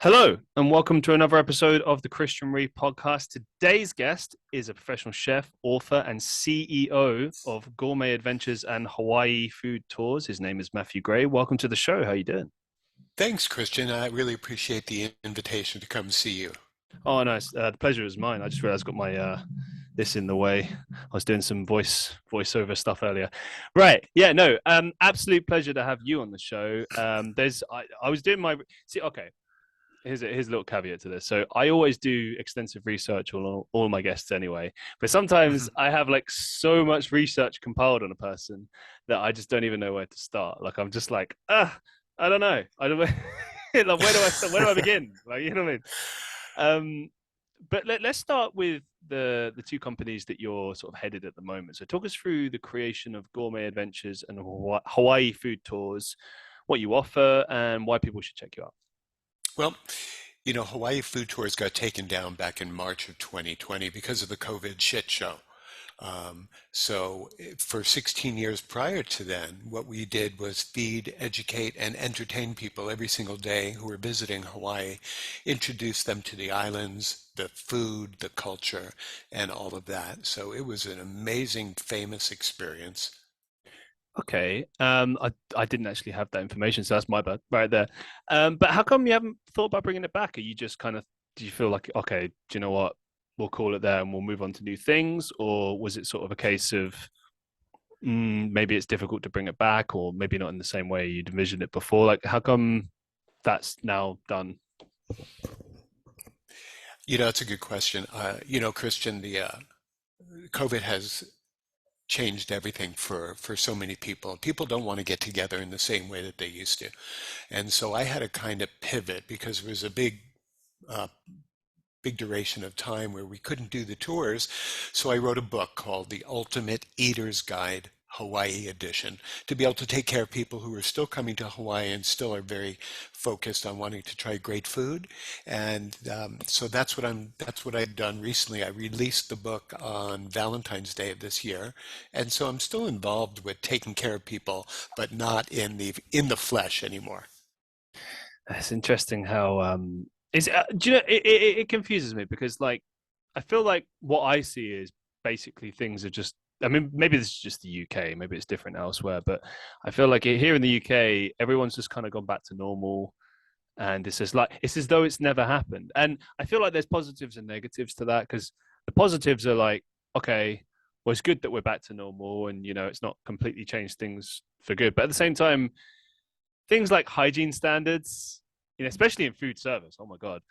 Hello, and welcome to another episode of the Reeve podcast. Today's guest is a professional chef, author, and CEO of Gourmet Adventures and Hawaii Food Tours. His name is Matthew Gray. Welcome to the show. How you doing? Thanks, Christian. I really appreciate the invitation to come see you. Oh, nice. The pleasure is mine. I just realized I got my this in the way. I was doing some voiceover stuff earlier. Right. Yeah. No. Absolute pleasure to have you on the show. I was doing my see. Okay. Here's a little caveat to this. So I always do extensive research on all my guests anyway, but sometimes Mhm. I have like so much research compiled on a person that I just don't even know where to start. Like I'm just like, I don't know. I don't like where do I start? Where do I begin? Like you know what I mean? But let's start with the two companies that you're sort of headed at the moment. So talk us through the creation of Gourmet Adventures and Hawaii Food Tours, what you offer, and why people should check you out. Well, Hawaii Food Tours got taken down back in March of 2020 because of the COVID shit show. For 16 years prior to then, what we did was feed, educate, and entertain people every single day who were visiting Hawaii, introduce them to the islands, the food, the culture, and all of that. So it was an amazing, famous experience. Okay. I didn't actually have that information, so that's my bad right there. But how come you haven't thought about bringing it back? Are you just kind of do you feel like okay, do you know what? We'll call it there and we'll move on to new things, or was it sort of a case of maybe it's difficult to bring it back, or maybe not in the same way you'd envisioned it before? Like, how come that's now done? It's a good question. Christian, the COVID has changed everything for so many people. People don't want to get together in the same way that they used to. And so I had to kind of pivot because it was a uh, big duration of time where we couldn't do the tours. So I wrote a book called The Ultimate Eater's Guide, Hawaii Edition, to be able to take care of people who are still coming to Hawaii and still are very focused on wanting to try great food. And so that's what I've done recently. I released the book on Valentine's Day of this year, and so I'm still involved with taking care of people, but not in the flesh anymore. It's interesting how is do you know it confuses me because like I feel like what I see is basically things are just I mean maybe this is just the UK, maybe it's different elsewhere, but I feel like here in the UK everyone's just kind of gone back to normal and it's just like it's as though it's never happened. And I feel like there's positives and negatives to that because the positives are like okay, well it's good that we're back to normal and you know it's not completely changed things for good, but at the same time things like hygiene standards, you know, especially in food service, oh my god,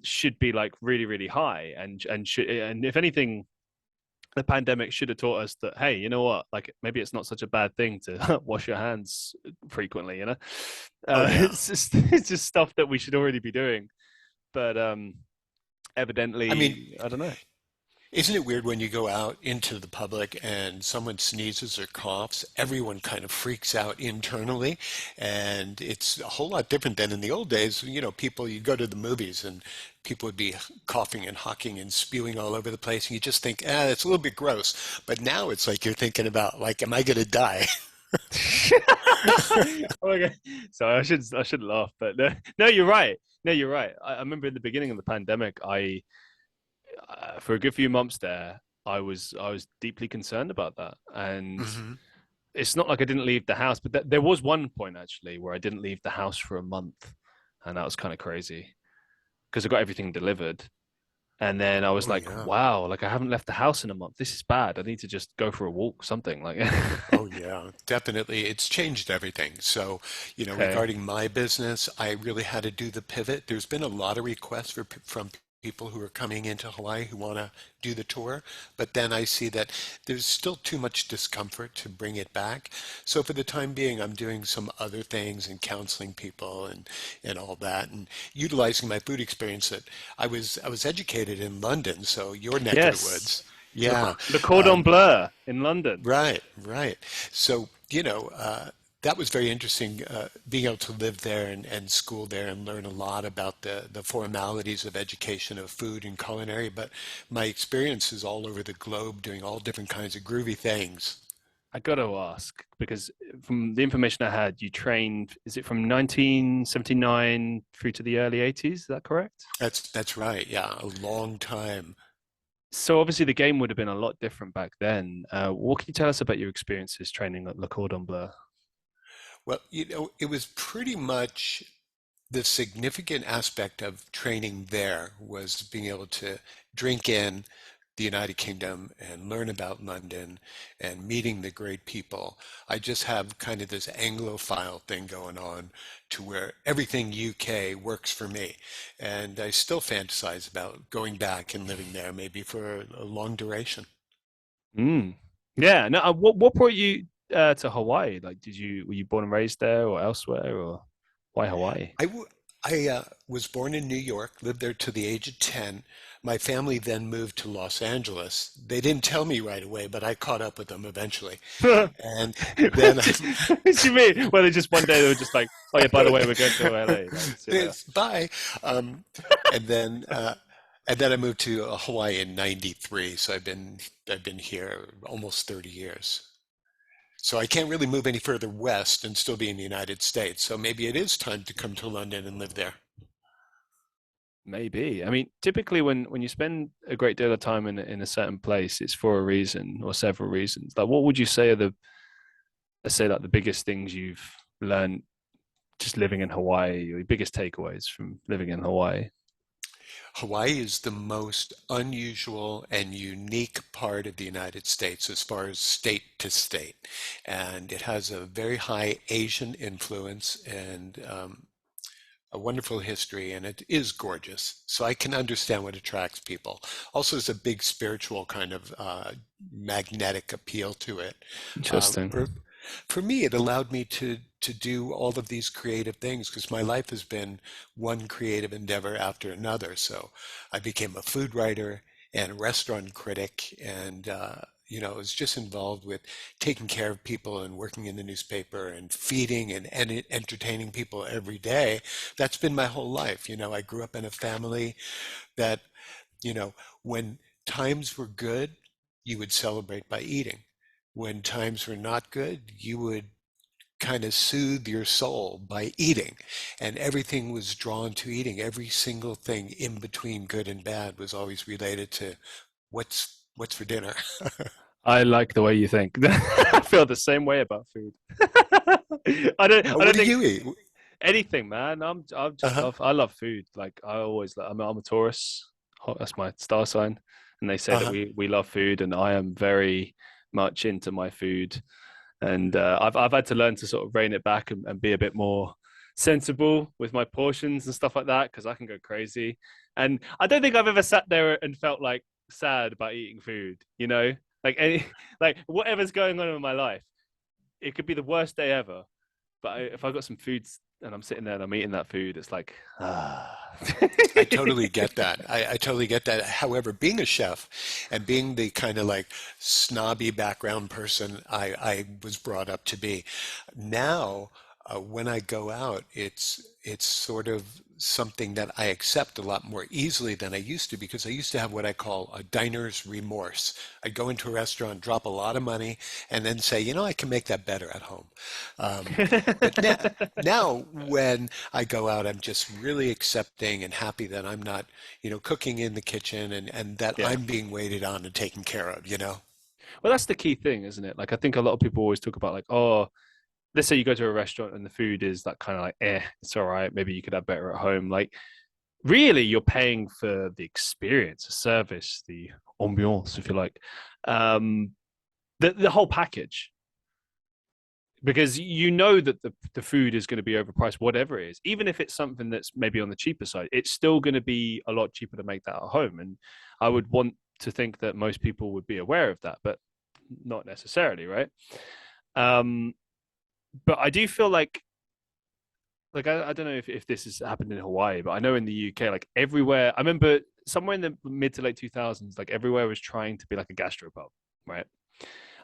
should be like really, really high, and if anything, the pandemic should have taught us that hey, you know what, like maybe it's not such a bad thing to wash your hands frequently, you know, Oh yeah. it's just stuff that we should already be doing, but I mean, evidently, I don't know. isn't it weird when you go out into the public and someone sneezes or coughs, everyone kind of freaks out internally, and it's a whole lot different than in the old days. People, you go to the movies and people would be coughing and hawking and spewing all over the place, and you just think, it's a little bit gross. But now it's like you're thinking about, like, am I going to die? Oh my god! Sorry, I should laugh, but no, no, you're right. No, you're right. I remember in the beginning of the pandemic, I for a good few months there, I was deeply concerned about that, and hmm it's not like I didn't leave the house, but there was one point actually where I didn't leave the house for a month, and that was kind of crazy because I got everything delivered, and then I was Oh like, yeah. wow, like I haven't left the house in a month. This is bad. I need to just go for a walk, something like. Oh yeah, definitely. It's changed everything. So, Okay. regarding my business, I really had to do the pivot. There's been a lot of requests from people who are coming into Hawaii who want to do the tour, but then I see that there's still too much discomfort to bring it back. So for the time being, I'm doing some other things and counseling people and all that, and utilizing my food experience that I was educated in London, so your neck of the Yes. woods. Yeah. Le Cordon Um, Bleu in London. Right, right. So, that was very interesting, being able to live there and school there and learn a lot about the formalities of education of food and culinary. But my experience is all over the globe doing all different kinds of groovy things. I got to ask because from the information I had, you trained, is it from 1979 through to the early 80s? Is that correct? That's right. Yeah, a long time. So obviously the game would have been a lot different back then. What can you tell us about your experiences training at Le Cordon Bleu? Well, it was pretty much the significant aspect of training there was being able to drink in the United Kingdom and learn about London and meeting the great people. I just have kind of this Anglophile thing going on to where everything UK works for me. And I still fantasize about going back and living there, maybe for a long duration. Mm. Yeah. No. What brought you to Hawaii? Like, were you born and raised there or elsewhere, or why Hawaii? I was born in New York, lived there to the age of 10. My family then moved to Los Angeles. They didn't tell me right away, but I caught up with them eventually. And then what do you mean? Well, they just one day they were just like, "Oh yeah, by the way, we're going to LA. Like, see you later." bye. Um, and then uh, and then I moved to Hawaii in '93. So I've been here almost 30 years. So I can't really move any further west and still be in the United States. So maybe it is time to come to London and live there. Maybe. I mean, typically when you spend a great deal of time in a certain place, it's for a reason or several reasons. Like, what would you say are the, let's say, like the biggest things you've learned just living in Hawaii, or your biggest takeaways from living in Hawaii? Hawaii is the most unusual and unique part of the United States as far as state to state. And it has a very high Asian influence and a wonderful history, and it is gorgeous. So I can understand what attracts people. Also, there's a big spiritual kind of magnetic appeal to it. Interesting. For me, it allowed me to do all of these creative things because my life has been one creative endeavor after another. So I became a food writer and a restaurant critic, and was just involved with taking care of people and working in the newspaper and feeding and entertaining people every day. That's been my whole life. I grew up in a family that, you know, when times were good, you would celebrate by eating. When times were not good, you would kind of soothe your soul by eating. And everything was drawn to eating. Every single thing in between good and bad was always related to what's for dinner. I like the way you think. I feel the same way about food. I What don't do think you eat? anything, man. Uh-huh. I love food. Like I always, I'm a Taurus. That's my star sign, and they say that Uh-huh. we love food, and I am very much into my food. And I've had to learn to sort of rein it back and be a bit more sensible with my portions and stuff like that because I can go crazy. And I don't think I've ever sat there and felt like sad about eating food. Like any like whatever's going on in my life, it could be the worst day ever. But if I got some food and I'm sitting there and I'm eating that food, it's like ah. I totally get that. I totally get that. However, being a chef and being the kind of like snobby background person I was brought up to be, now when I go out, it's sort of something that I accept a lot more easily than I used to because I used to have what I call a diner's remorse. I'd go into a restaurant, drop a lot of money, and then say, I can make that better at home. But now when I go out, I'm just really accepting and happy that I'm not, cooking in the kitchen and that Yeah. I'm being waited on and taken care of. Well, that's the key thing, isn't it? Like I think a lot of people always talk about like, oh, let's say you go to a restaurant and the food is that kind of like, it's all right. Maybe you could have better at home. Like, really, you're paying for the experience, the service, the ambiance, if you like, um, the whole package. Because you know that the food is going to be overpriced, whatever it is. Even if it's something that's maybe on the cheaper side, it's still going to be a lot cheaper to make that at home. And I would want to think that most people would be aware of that, but not necessarily, right? Um, but I do feel like I don't know if this has happened in Hawaii, but I know in the UK, like everywhere, I remember somewhere in the mid to late 2000s, like everywhere was trying to be like a gastropub, right?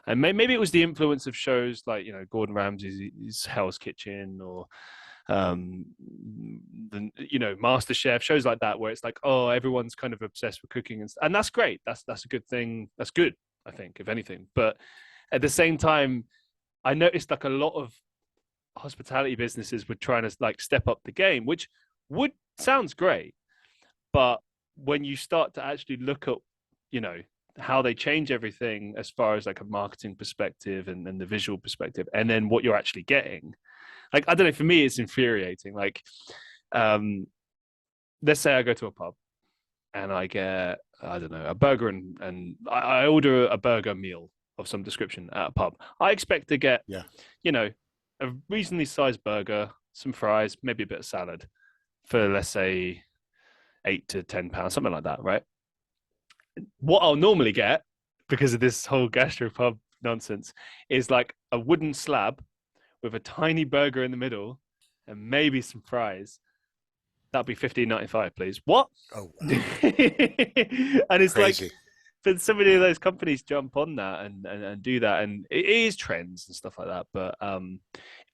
And maybe it was the influence of shows like Gordon Ramsay's Hell's Kitchen or Master Chef, shows like that, where it's like, oh, everyone's kind of obsessed with cooking, and that's great. That's a good thing. That's good, I think, if anything. But At the same time, I noticed like a lot of hospitality businesses were trying to like step up the game, which would sounds great, but when you start to actually look at, you know, how they change everything as far as like a marketing perspective and the visual perspective, and then what you're actually getting, like I don't know, for me it's infuriating. Like, um, let's say I go to a pub and I get, I don't know, a burger and I order a burger meal of some description at a pub. I expect to get, Yeah. you know, a reasonably sized burger, some fries, maybe a bit of salad for, let's say, £8 to £10, something like that, right? What I'll normally get, because of this whole gastropub nonsense, is like a wooden slab with a tiny burger in the middle and maybe some fries. That'll be 15.95, please. What? Oh, And wow. it's like, Crazy. but so many of those companies jump on that and do that, and it is trends and stuff like that. But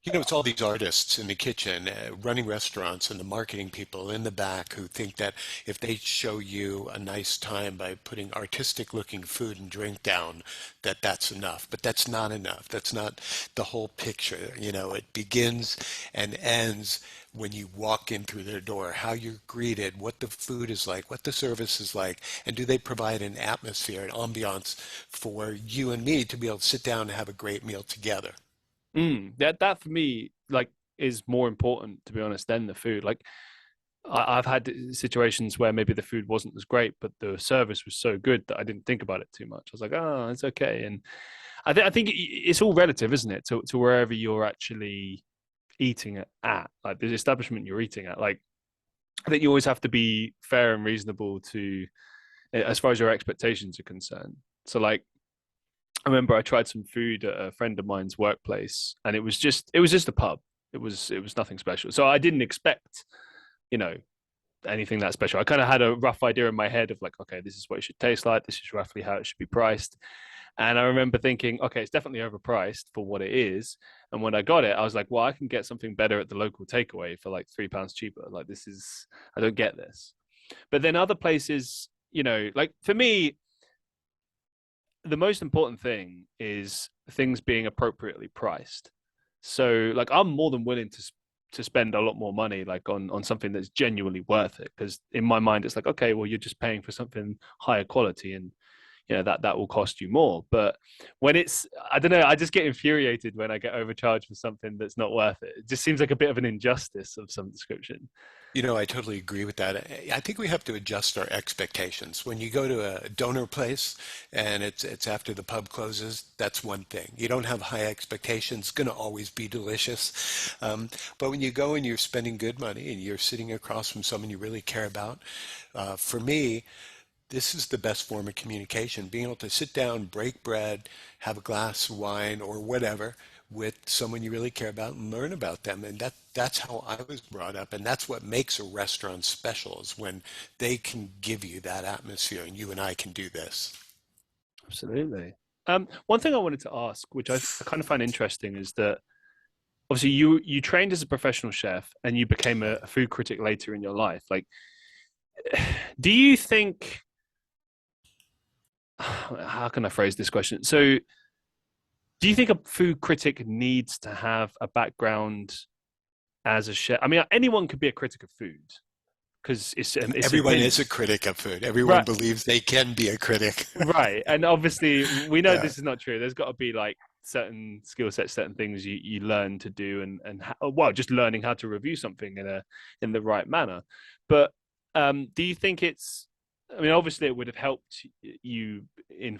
You know, it's all these artists in the kitchen, running restaurants, and the marketing people in the back who think that if they show you a nice time by putting artistic looking food and drink down, that that's enough. But that's not enough. That's not the whole picture. You know, it begins and ends when you walk in through their door, how you're greeted, what the food is like, what the service is like, and do they provide an atmosphere, an ambiance for you and me to be able to sit down and have a great meal together. that for me, like, is more important, to be honest, than the food. Like, I've had situations where maybe the food wasn't as great, but the service was so good that I didn't think about it too much. I was like, oh, it's okay. And I think it's all relative, isn't it, to wherever you're actually eating it at, like the establishment you're eating at. Like, I think you always have to be fair and reasonable to, as far as your expectations are concerned. So, like, I remember I tried some food at a friend of mine's workplace, and it was just a pub. It was nothing special. So I didn't expect, you know, anything that special. I kind of had a rough idea in my head of like, okay, this is what it should taste like. This is roughly how it should be priced. And I remember thinking, okay, it's definitely overpriced for what it is. And when I got it, I was like, well, I can get something better at the local takeaway for like £3 cheaper. Like, this is, I don't get this. But then other places, like for me, the most important thing is things being appropriately priced. So like I'm more than willing to spend a lot more money like on something that's genuinely worth it, because in my mind it's like, okay, well, you're just paying for something higher quality, and that will cost you more. But when it's, I don't know, I just get infuriated when I get overcharged for something that's not worth it. It just seems like a bit of an injustice of some description. You know, I totally agree with that. I think we have to adjust our expectations. When you go to a donor place and it's after the pub closes, that's one thing. You don't have high expectations. It's going to always be delicious. But when you go and you're spending good money and you're sitting across from someone you really care about, for me, this is the best form of communication. Being able to sit down, break bread, have a glass of wine or whatever with someone you really care about and learn about them. And that's how I was brought up. And that's what makes a restaurant special is when they can give you that atmosphere and you and I can do this. Absolutely. One thing I wanted to ask, which I kind of find interesting, is that obviously you trained as a professional chef and you became a food critic later in your life. Like, do you think, how can I phrase this question? So, do you think a food critic needs to have a background as a chef? I mean, anyone could be a critic of food because it's an Everyone is opinion. a critic of food. Everyone Right. believes they can be a critic. Right. And obviously, we know Yeah. this is not true. There's got to be like certain skill sets, certain things you learn to do, well, just learning how to review something in the right manner. But do you think it's? I mean, obviously, it would have helped you in,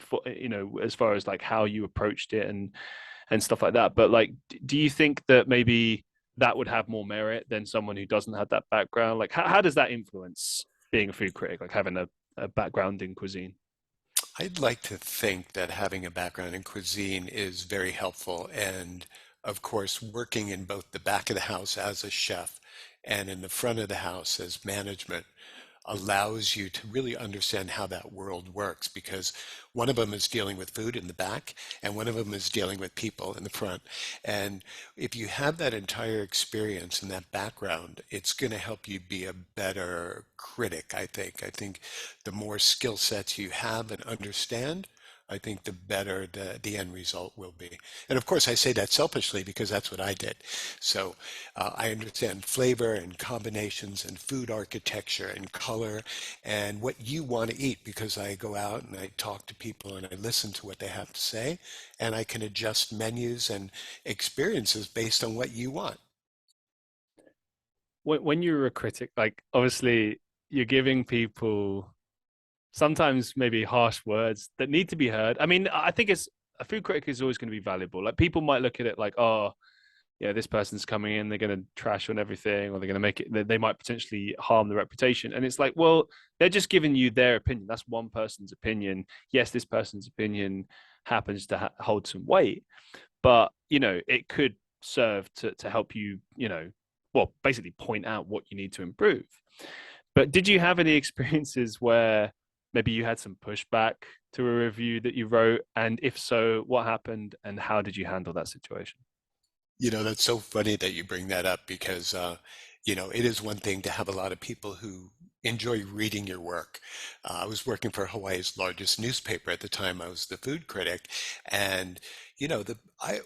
as far as like how you approached it and stuff like that. But like, do you think that maybe that would have more merit than someone who doesn't have that background? Like, how does that influence being a food critic, like having a background in cuisine? I'd like to think that having a background in cuisine is very helpful. And of course, working in both the back of the house as a chef and in the front of the house as management allows you to really understand how that world works because one of them is dealing with food in the back and one of them is dealing with people in the front. And if you have that entire experience and that background, it's going to help you be a better critic, I think. I think the more skill sets you have and understand, I think the better the end result will be. And of course, I say that selfishly because that's what I did. So I understand flavor and combinations and food architecture and color and what you want to eat because I go out and I talk to people and I listen to what they have to say and I can adjust menus and experiences based on what you want. When you're a critic, like obviously you're giving people sometimes maybe harsh words that need to be heard. I mean, I think it's a food critic is always going to be valuable. Like people might look at it like, oh, yeah, this person's coming in, they're going to trash on everything, or they're going to make it, they might potentially harm the reputation. And it's like, well, they're just giving you their opinion. That's one person's opinion. Yes, this person's opinion happens to hold some weight, but it could serve to help you, well, basically point out what you need to improve. But did you have any experiences where maybe you had some pushback to a review that you wrote? And if so, what happened and how did you handle that situation? That's so funny that you bring that up because, it is one thing to have a lot of people who enjoy reading your work. I was working for Hawaii's largest newspaper at the time. I was the food critic, and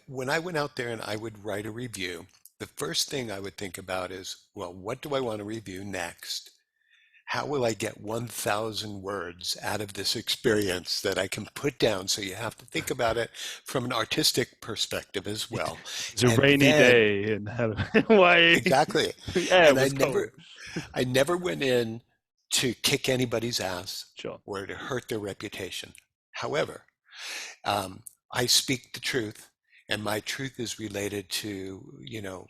when I went out there and I would write a review, the first thing I would think about is, well, what do I want to review next? How will I get 1,000 words out of this experience that I can put down? So you have to think about it from an artistic perspective as well. It's a And rainy then, day in Hawaii. exactly. The air And was cold. I never went in to kick anybody's ass Sure. or to hurt their reputation. However, I speak the truth, and my truth is related to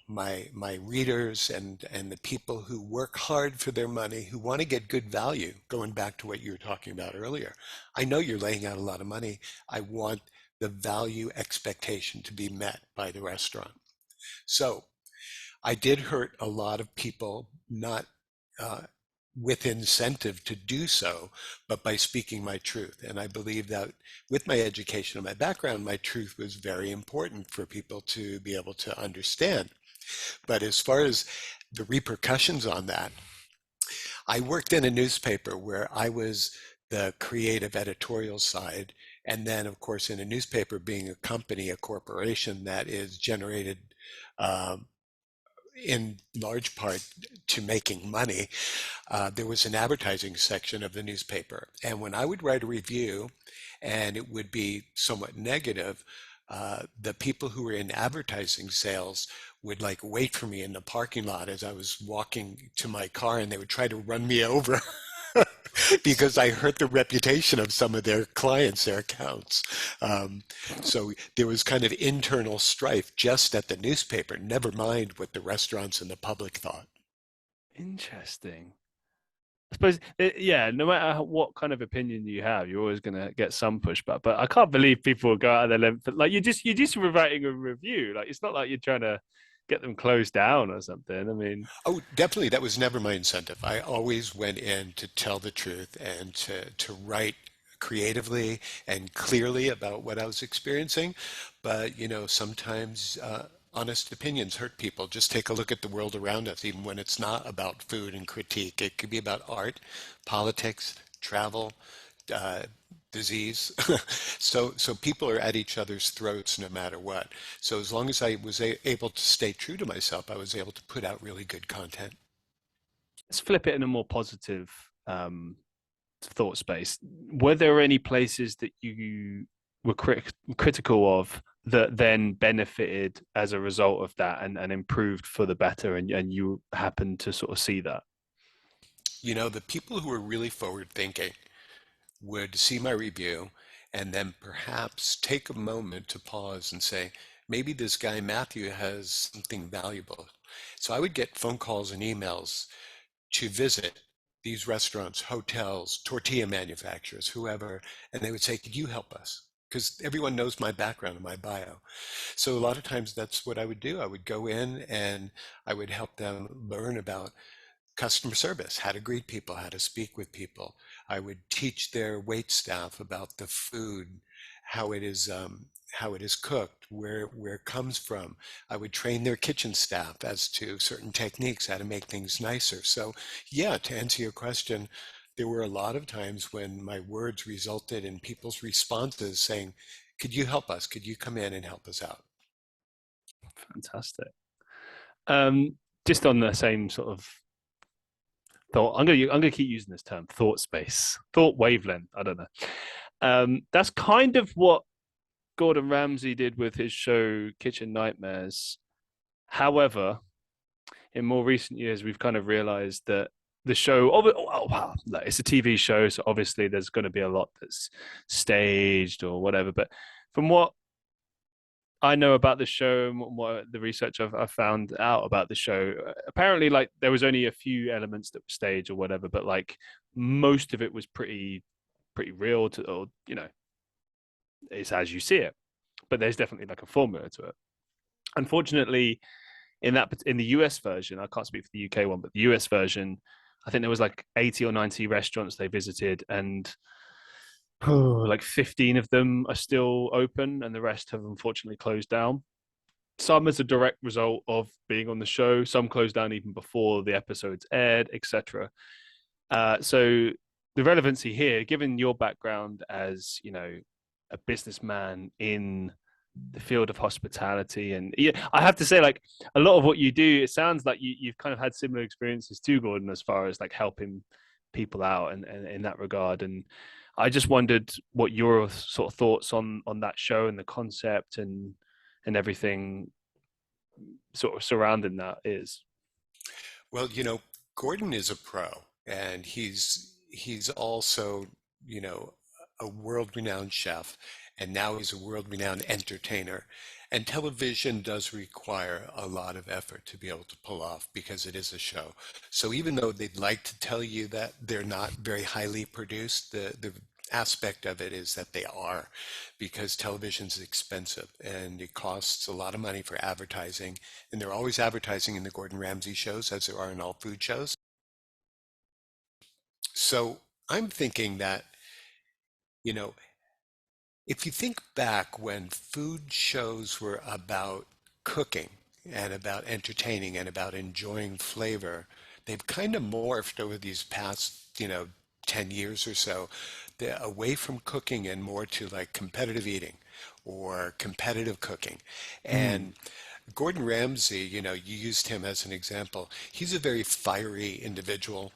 my readers and the people who work hard for their money, who want to get good value. Going back to what you were talking about earlier, I know you're laying out a lot of money. I want the value expectation to be met by the restaurant. So I did hurt a lot of people, not uh, with incentive to do so, but by speaking my truth. And I believe that with my education and my background, my truth was very important for people to be able to understand. But as far as the repercussions on that, I worked in a newspaper where I was the creative editorial side. And then, of course, in a newspaper being a company, a corporation that is generated um, in large part to making money, there was an advertising section of the newspaper. And when I would write a review and it would be somewhat negative, the people who were in advertising sales would like wait for me in the parking lot as I was walking to my car and they would try to run me over because I hurt the reputation of some of their clients, their accounts. Um, so there was kind of internal strife just at the newspaper, never mind what the restaurants and the public thought. Interesting. I suppose, yeah, no matter what kind of opinion you have, you're always going to get some pushback. But I can't believe people go out of their length. Like you're just writing a review. Like it's not like you're trying to get them closed down or something. I mean, Oh, definitely. That was never my incentive. I always went in to tell the truth and to write creatively and clearly about what I was experiencing. But, sometimes honest opinions hurt people. Just take a look at the world around us, even when it's not about food and critique. It could be about art, politics, travel, uh, disease. So people are at each other's throats no matter what. So as long as I was able to stay true to myself, I was able to put out really good content. let's flip it in a more positive thought space. Were there any places that you were critical of that then benefited as a result of that and improved for the better, and you happened to sort of see that? The people who were really forward thinking would see my review and then perhaps take a moment to pause and say, maybe this guy Matthew has something valuable. So I would get phone calls and emails to visit these restaurants, hotels, tortilla manufacturers, whoever, and they would say, could you help us? Because everyone knows my background and my bio. So a lot of times that's what I would do. I would go in and I would help them learn about customer service, how to greet people, how to speak with people. I would teach their wait staff about the food, how it is how it is cooked, where it comes from. I would train their kitchen staff as to certain techniques, how to make things nicer. So yeah, to answer your question, there were a lot of times when my words resulted in people's responses saying, "Could you help us? Could you come in and help us out?" Fantastic. Um, just on the same sort of thought, I'm gonna keep using this term, thought space, thought wavelength. I don't know. That's kind of what Gordon Ramsay did with his show Kitchen Nightmares. However, in more recent years, we've kind of realized that the show, oh wow, like, it's a TV show, so obviously there's going to be a lot that's staged or whatever. But from what I know about the show and what the research I've found out about the show, apparently, like there was only a few elements that were staged or whatever, but like most of it was pretty real to, or it's as you see it. But there's definitely like a formula to it. Unfortunately, in the US version, I can't speak for the UK one, but the US version, I think there was like 80 or 90 restaurants they visited, and like 15 of them are still open, and the rest have unfortunately closed down. Some as a direct result of being on the show, some closed down even before the episodes aired, etc. So the relevancy here, given your background as a businessman in the field of hospitality, and yeah, I have to say, like a lot of what you do, it sounds like you've kind of had similar experiences too, Gordon, as far as like helping people out and in that regard. And I just wondered what your sort of thoughts on that show and the concept and everything sort of surrounding that is. Well, Gordon is a pro, and he's also, you know, a world-renowned chef, and now he's a world-renowned entertainer. And television does require a lot of effort to be able to pull off because it is a show. So even though they'd like to tell you that they're not very highly produced, the aspect of it is that they are, because television is expensive and it costs a lot of money for advertising. And they're always advertising in the Gordon Ramsay shows, as there are in all food shows. So I'm thinking that, you know, if you think back when food shows were about cooking and about entertaining and about enjoying flavor, they've kind of morphed over these past, 10 years or so, they're away from cooking and more to like competitive eating or competitive cooking. Mm. And Gordon Ramsay, you used him as an example. He's a very fiery individual,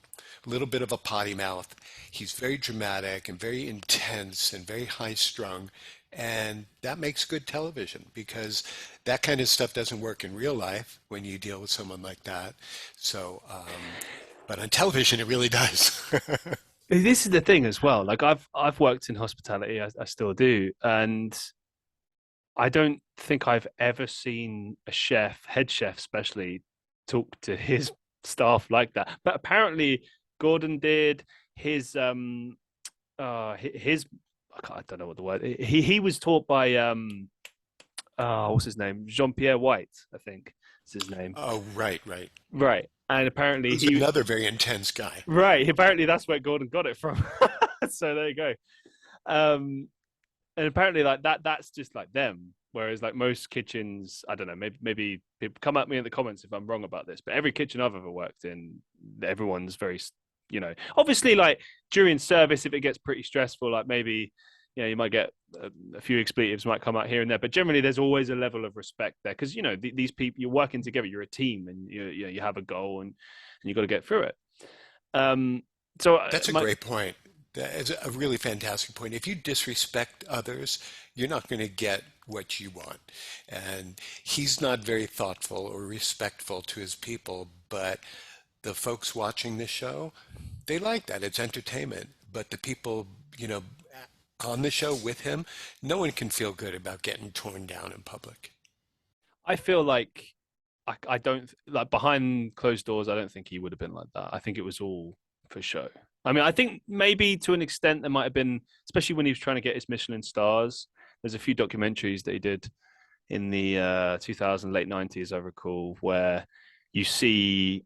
a little bit of a potty mouth. He's very dramatic and very intense and very high strung. And that makes good television because that kind of stuff doesn't work in real life when you deal with someone like that. So, but on television, it really does. This is the thing as well. Like I've worked in hospitality, I still do, and I don't think I've ever seen a chef, head chef especially, talk to his staff like that. But apparently Gordon did his his I don't know what the word. He was taught by what's his name? Jean-Pierre White, I think is his name. Oh, right, right. Right. And apparently Who's he another very intense guy. right, apparently that's where Gordon got it from. So there you go. Um and apparently like that's just like them, whereas like most kitchens, I don't know, maybe people come at me in the comments if I'm wrong about this, but every kitchen I've ever worked in, everyone's very, obviously like during service, if it gets pretty stressful, like maybe you might get a few expletives might come out here and there, but generally there's always a level of respect there because these people, you're working together, you're a team, and you have a goal, and you got to get through it. um so That's a my great point. That is a really fantastic point. If you disrespect others, you're not going to get what you want. And he's not very thoughtful or respectful to his people, but the folks watching the show, they like that. It's entertainment. But the people, on the show with him, no one can feel good about getting torn down in public. I feel like I don't like behind closed doors. I don't think he would have been like that. I think it was all for show. I mean, I think maybe to an extent there might have been, especially when he was trying to get his Michelin stars. There's a few documentaries that he did in the 2000 late 90s, I recall, where you see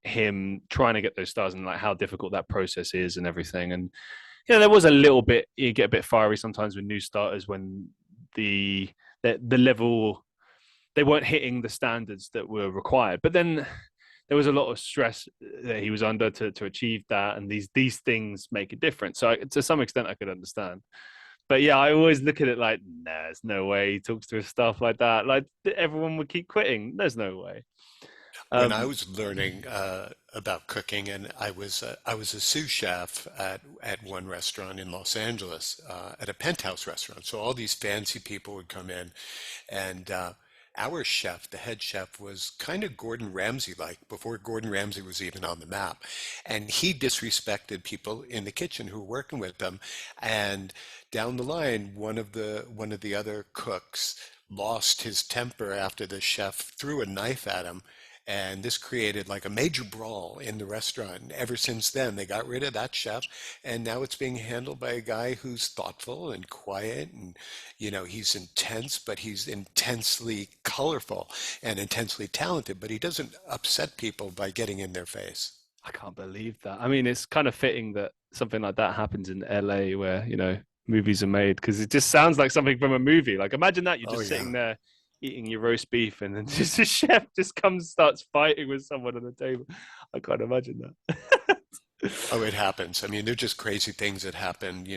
him trying to get those stars and like how difficult that process is and everything. And there was a little bit, you get a bit fiery sometimes with new starters when the the level, they weren't hitting the standards that were required. But then there was a lot of stress that he was under to achieve that, and these things make a difference. So to some extent, I could understand. But yeah, I always look at it like, nah, there's no way he talks to his staff like that. Like everyone would keep quitting. There's no way. When I Um, was learning about cooking, and I was a sous chef at one restaurant in Los Angeles, at a penthouse restaurant. So all these fancy people would come in, and our chef, the head chef, was kind of Gordon Ramsay like before Gordon Ramsay was even on the map, and he disrespected people in the kitchen who were working with them, and down the line, one of the other cooks lost his temper after the chef threw a knife at him, and this created like a major brawl in the restaurant. And ever since then, they got rid of that chef, and now it's being handled by a guy who's thoughtful and quiet, and he's intense, but he's intensely colorful and intensely talented. But he doesn't upset people by getting in their face. I can't believe that. I mean, it's kind of fitting that something like that happens in LA where, movies are made because it just sounds like something from a movie. Like imagine that you're Oh just sitting yeah. there eating your roast beef and then just a chef just comes starts fighting with someone on the table. I can't imagine that. Oh, it happens. I mean, they're just crazy things that happen,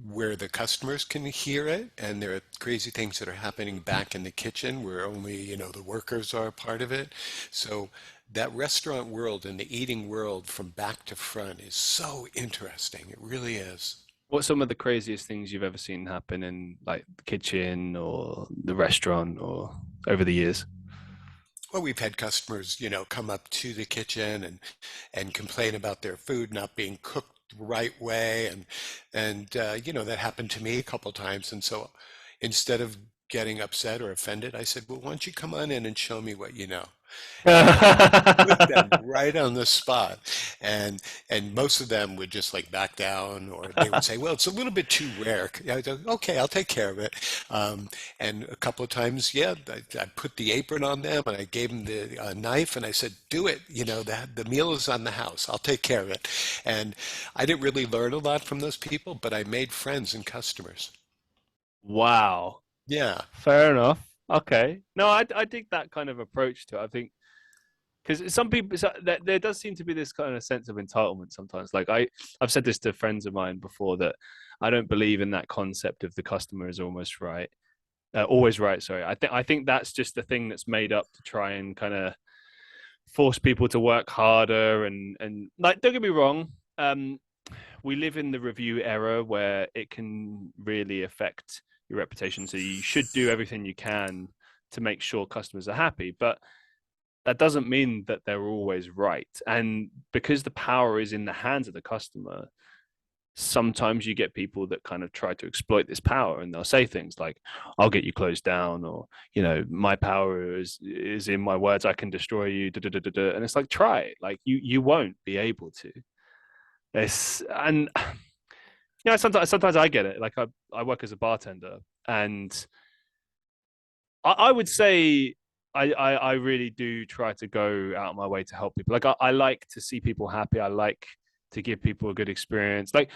where the customers can hear it, and there are crazy things that are happening back in the kitchen where only, the workers are a part of it. So that restaurant world and the eating world from back to front is so interesting. It really is. What's some of the craziest things you've ever seen happen in like the kitchen or the restaurant or over the years? Well, we've had customers, come up to the kitchen and complain about their food not being cooked the right way, and that happened to me a couple times. And so instead of getting upset or offended, I said, "Well, why don't you come on in and show me what you know?" And put them right on the spot. And most of them would just like back down, or they would say, well, it's a little bit too rare. I go, okay, I'll take care of it. And a couple of times, yeah, I put the apron on them and I gave them the knife and I said, do it. The meal is on the house. I'll take care of it. And I didn't really learn a lot from those people, but I made friends and customers. Wow. Yeah. Fair enough. Okay. No, I dig that kind of approach to it. I think because some people there does seem to be this kind of sense of entitlement sometimes. Like I've said this to friends of mine before that I don't believe in that concept of the customer is almost right, always right. Sorry, I think that's just the thing that's made up to try and kind of force people to work harder and like don't get me wrong. We live in the review era where it can really affect your reputation. So you should do everything you can to make sure customers are happy. But that doesn't mean that they're always right. And because the power is in the hands of the customer, sometimes you get people that kind of try to exploit this power and they'll say things like, I'll get you closed down, or, my power is in my words, I can destroy you. Da, da, da, da, da. And it's like, try it. Like you won't be able to. And sometimes I get it. Like I work as a bartender and I would say I really do try to go out of my way to help people. Like I like to see people happy. I like to give people a good experience. Like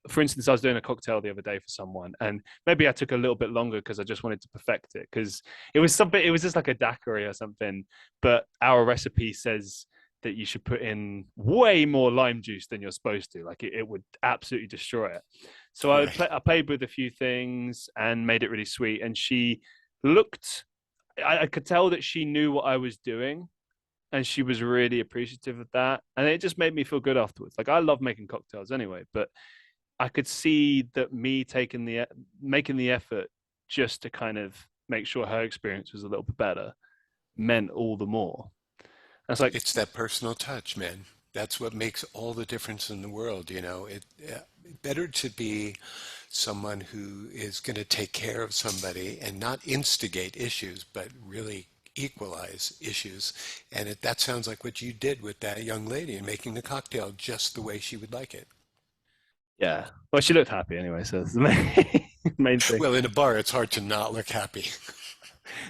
for instance, I was doing a cocktail the other day for someone, and maybe I took a little bit longer because I just wanted to perfect it because it was something. It was just like a daiquiri or something. But our recipe says that you should put in way more lime juice than you're supposed to. Like it would absolutely destroy it. So Right. I played with a few things and made it really sweet. And she looked I could tell that she knew what I was doing and she was really appreciative of that. And it just made me feel good afterwards. Like I love making cocktails anyway, but I could see that me taking making the effort just to kind of make sure her experience was a little bit better meant all the more. And it's like, It's that personal touch, man. That's what makes all the difference in the world, better to be someone who is going to take care of somebody and not instigate issues, but really equalize issues. And that sounds like what you did with that young lady and making the cocktail just the way she would like it. yeah. Well, she looked happy anyway, so that's the main thing. Well, in a bar, it's hard to not look happy.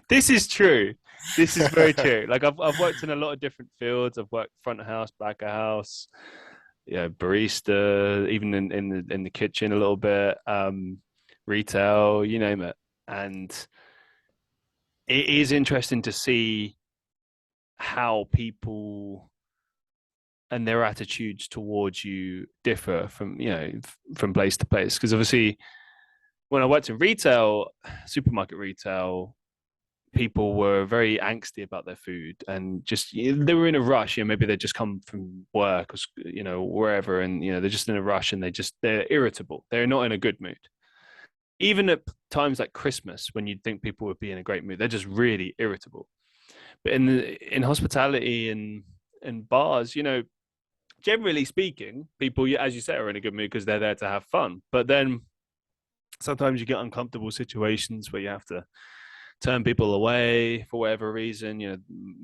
This is true. This is very true. Like I've worked in a lot of different fields. I've worked front of house, back of house, barista, even in the kitchen a little bit, retail, you name it. And it is interesting to see how people and their attitudes towards you differ from from place to place. Because obviously, when I worked in retail, supermarket retail, people were very angsty about their food and just they were in a rush. Maybe they just come from work or wherever, and they're just in a rush and they're irritable. They're not in a good mood. Even at times like Christmas, when you'd think people would be in a great mood, they're just really irritable. But in hospitality and bars, generally speaking, people, as you say, are in a good mood because they're there to have fun. But then sometimes you get uncomfortable situations where you have to turn people away for whatever reason,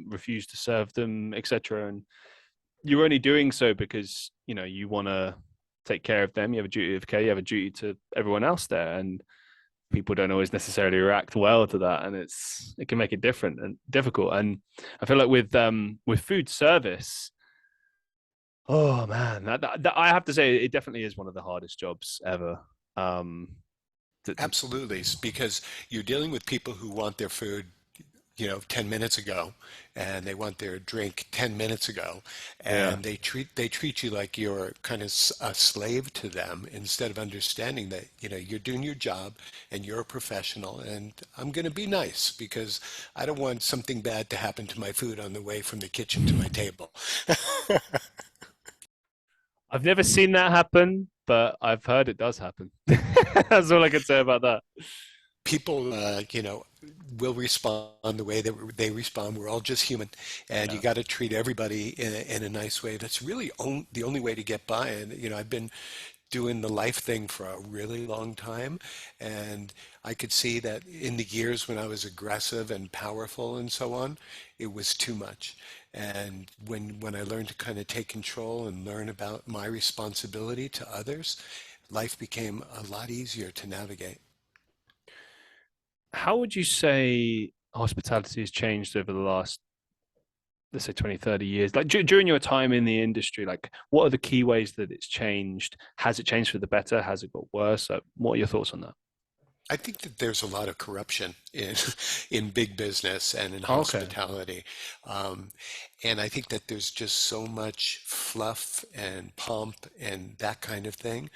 refuse to serve them, etc. And you're only doing so because you want to take care of them. You have a duty of care. You have a duty to everyone else there, and people don't always necessarily react well to that, and it can make it different and difficult. And I feel like with food service, oh man, that I have to say it definitely is one of the hardest jobs ever. Um, Absolutely, because you're dealing with people who want their food, 10 minutes ago, and they want their drink 10 minutes ago, yeah, and they treat you like you're kind of a slave to them instead of understanding that, you're doing your job and you're a professional, and I'm going to be nice because I don't want something bad to happen to my food on the way from the kitchen to my table. I've never seen that happen, but I've heard it does happen. That's all I can say about that. People, will respond the way that they respond. We're all just human, and you Yeah. got to treat everybody in a nice way. That's really the only way to get by. And, I've been doing the life thing for a really long time, and I could see that in the years when I was aggressive and powerful and so on, it was too much. And when I learned to kind of take control and learn about my responsibility to others, life became a lot easier to navigate. How would you say hospitality has changed over the last, let's say, 20, 30 years? Like during your time in the industry, like what are the key ways that it's changed? Has it changed for the better? Has it got worse? What are your thoughts on that? I think that there's a lot of corruption in in big business and in Okay. hospitality, um, and I think that there's just so much fluff and pomp and that kind of thing.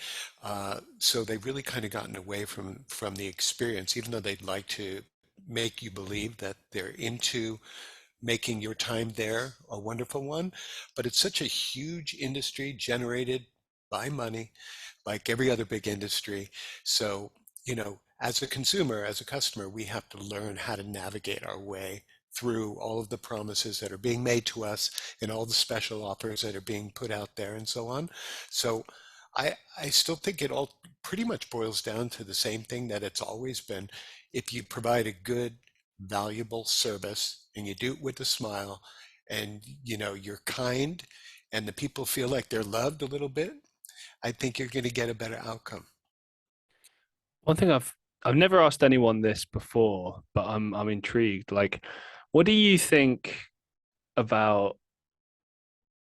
So they've really kind of gotten away from the experience, even though they'd like to make you believe that they're into making your time there a wonderful one. But it's such a huge industry generated by money like every other big industry. So, as a consumer, as a customer, we have to learn how to navigate our way through all of the promises that are being made to us and all the special offers that are being put out there and so on. So I still think it all pretty much boils down to the same thing that it's always been. If you provide a good, valuable service and you do it with a smile and you're kind and the people feel like they're loved a little bit, I think you're going to get a better outcome. One thing I've never asked anyone this before, but I'm intrigued. Like, what do you think about?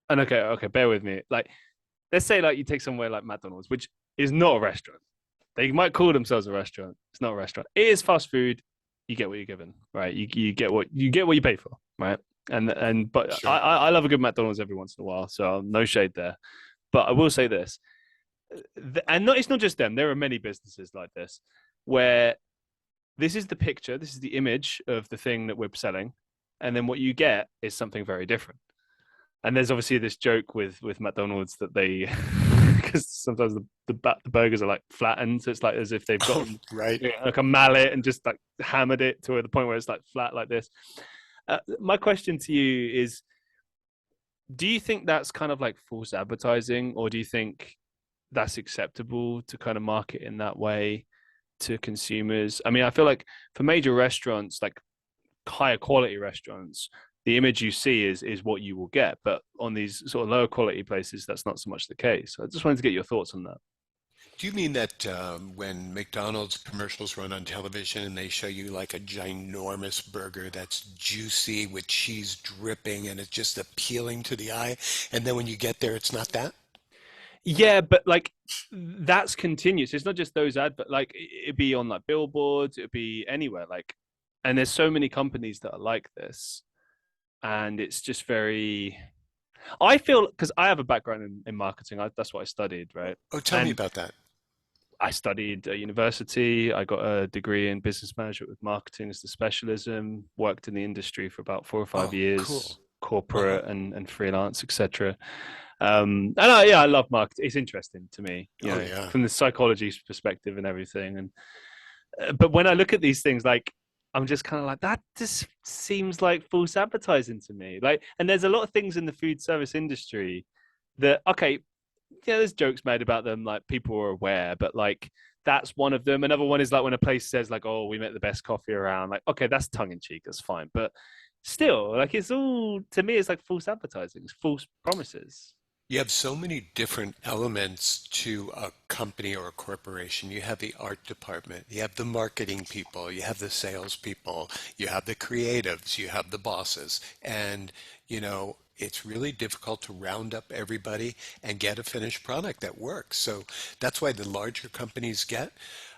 And okay, bear with me. Like, let's say like you take somewhere like McDonald's, which is not a restaurant. They might call themselves a restaurant. It's not a restaurant. It is fast food. You get what you're given, right? You get what you pay for, right? And but Sure. I love a good McDonald's every once in a while, so no shade there. But I will say this, and not it's not just them. There are many businesses like this where this is the picture, this is the image of the thing that we're selling, and then what you get is something very different. And there's obviously this joke with McDonald's that they because sometimes the burgers are like flattened, so it's like as if they've gotten Right. like a mallet and just like hammered it to the point where it's like flat like this. My question to you is: do you think that's kind of like false advertising, or do you think that's acceptable to kind of market in that way to consumers? I mean, I feel like for major restaurants, like higher quality restaurants, the image you see is what you will get. But on these sort of lower quality places, that's not so much the case. So I just wanted to get your thoughts on that. Do you mean that when McDonald's commercials run on television and they show you like a ginormous burger that's juicy with cheese dripping and it's just appealing to the eye, and then when you get there, it's not that? Yeah, but like that's continuous. It's not just those ads, but like it'd be on like billboards, it'd be anywhere. Like, and there's so many companies that are like this. and it's just very. I feel because I have a background in marketing. That's what I studied, right? Oh, tell me And about that. I studied at university. I got a degree in business management with marketing as the specialism. Worked in the industry for about 4 or 5 Oh, years, cool. Uh-huh. corporate and freelance, etc. And yeah, I love marketing. It's interesting to me, Oh, yeah. from the psychology perspective and everything. And but when I look at these things, like I'm just kind of like that. Just seems like false advertising to me. Like, and there's a lot of things in the food service industry that okay, yeah, there's jokes made about them, like people are aware, but like that's one of them. Another one is like when a place says like, "Oh, we make the best coffee around." Like, okay, that's tongue in cheek, that's fine, but still, like it's all to me, it's like false advertising, it's false promises. You have so many different elements to a company or a corporation. You have the art department, you have the marketing people, you have the sales people, you have the creatives, you have the bosses. And, it's really difficult to round up everybody and get a finished product that works. So that's why the larger companies get,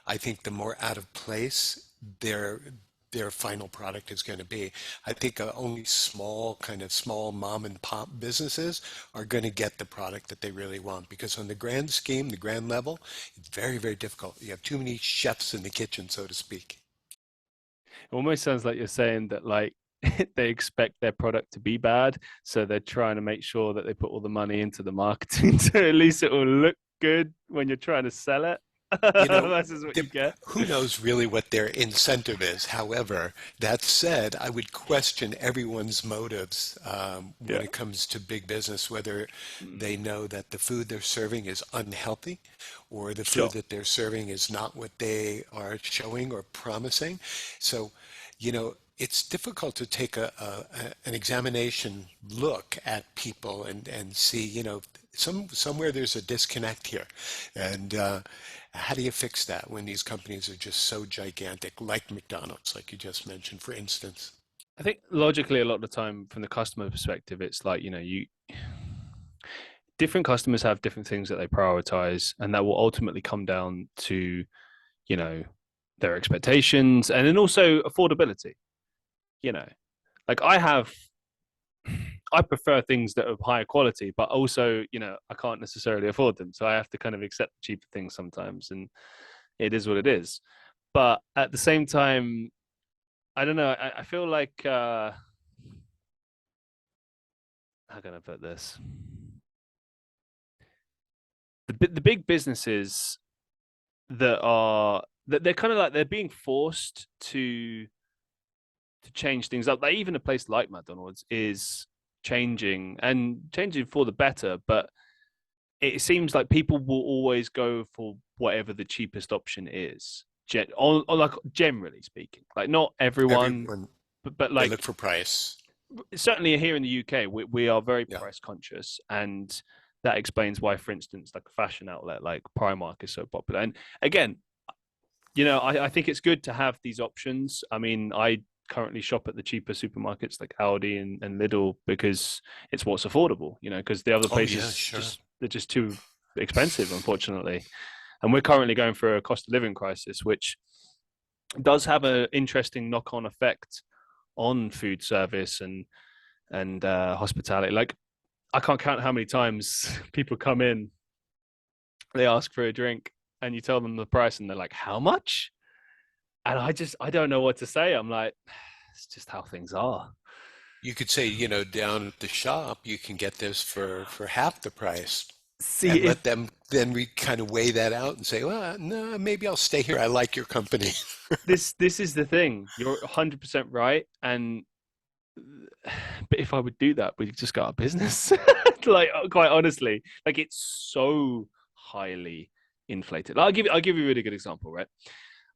I think the more out of place their their final product is going to be. I think only small mom and pop businesses are going to get the product that they really want because on the grand scheme, the grand level, it's very, very difficult. You have too many chefs in the kitchen, so to speak. It almost sounds like you're saying that like they expect their product to be bad, so they're trying to make sure that they put all the money into the marketing so at least it will look good when you're trying to sell it. You know, This is what you get. who knows really what their incentive is. However, that said, I would question everyone's motives when Yeah. it comes to big business, whether they know that the food they're serving is unhealthy or the food Sure. that they're serving is not what they are showing or promising. So, it's difficult to take an examination look at people and see, somewhere there's a disconnect here. And how do you fix that when these companies are just so gigantic, like McDonald's, like you just mentioned, for instance? I think logically, a lot of the time, from the customer perspective, it's like you different customers have different things that they prioritize, and that will ultimately come down to you know their expectations and then also affordability. You know, like I prefer things that are higher quality, but also I can't necessarily afford them, so I have to kind of accept cheaper things sometimes, and it is what it is. But at the same time, I don't know. I feel like how can I put this? The big businesses that they're kind of like they're being forced to change things up. Like even a place like McDonald's is changing and changing for the better, but it seems like people will always go for whatever the cheapest option is. Like generally speaking, like not everyone, Everyone, but they like look for price. certainly here in the UK, we are very Yeah. price conscious, and that explains why, for instance, like a fashion outlet like Primark is so popular. And again, I think it's good to have these options. I mean, I currently shop at the cheaper supermarkets like Aldi and Lidl because it's what's affordable, because the other Oh, yeah, places sure. they're just too expensive, unfortunately. And we're currently going through a cost of living crisis, which does have an interesting knock-on effect on food service and hospitality. Like I can't count how many times people come in, they ask for a drink, and you tell them the price, and they're like, "How much?" And I don't know what to say. I'm like, it's just how things are. You could say, down at the shop, you can get this for half the price See and if let them then we kind of weigh that out and say, well, no, maybe I'll stay here. I like your company. this is the thing. You're 100% right. And but if I would do that, we'd just go out of business. Like quite honestly, like it's so highly inflated. Like, I'll give you a really good example, right?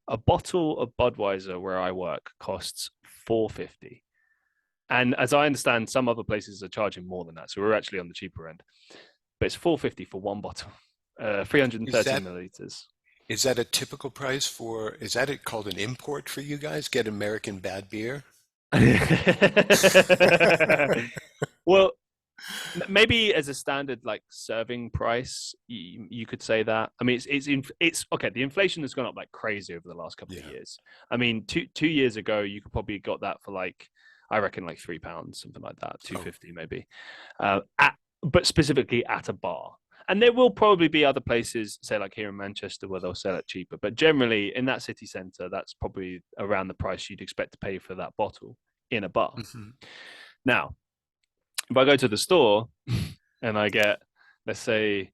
A bottle of Budweiser where I work costs 4.50. And as I understand, some other places are charging more than that. So we're actually on the cheaper end. But it's 4.50 for one bottle, Is 330 that milliliters. is that a typical price is that it called an import for you guys? Get American bad beer? Well, maybe as a standard like serving price, you could say that. I mean, it's okay. The inflation has gone up like crazy over the last couple of Yeah. years. I mean, two years ago, you could probably got that for like. I reckon like £3, something like that, two Oh, fifty maybe. But specifically at a bar. And there will probably be other places, say like here in Manchester, where they'll sell it cheaper. But generally, in that city centre, that's probably around the price you'd expect to pay for that bottle in a bar. hmm. Now, if I go to the store and I get, let's say,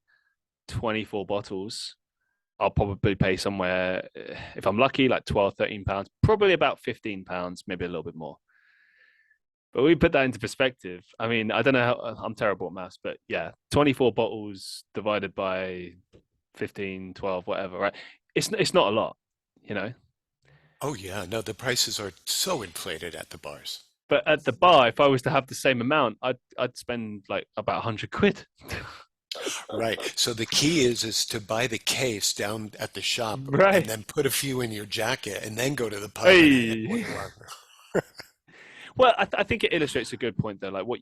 24 bottles, I'll probably pay somewhere, if I'm lucky, like 12, £13, probably about £15, maybe a little bit more. But we put that into perspective. I mean, I don't know how I'm terrible at maths, but yeah, 24 bottles divided by 15, 12, whatever, right? It's not a lot, you know. Oh yeah, no, the prices are so inflated at the bars. But at the bar, if I was to have the same amount, I'd spend like about 100 quid. Right. So the key is to buy the case down at the shop and Right. then put a few in your jacket and then go to the pub and Hey. order one. Well, I think it illustrates a good point though, like what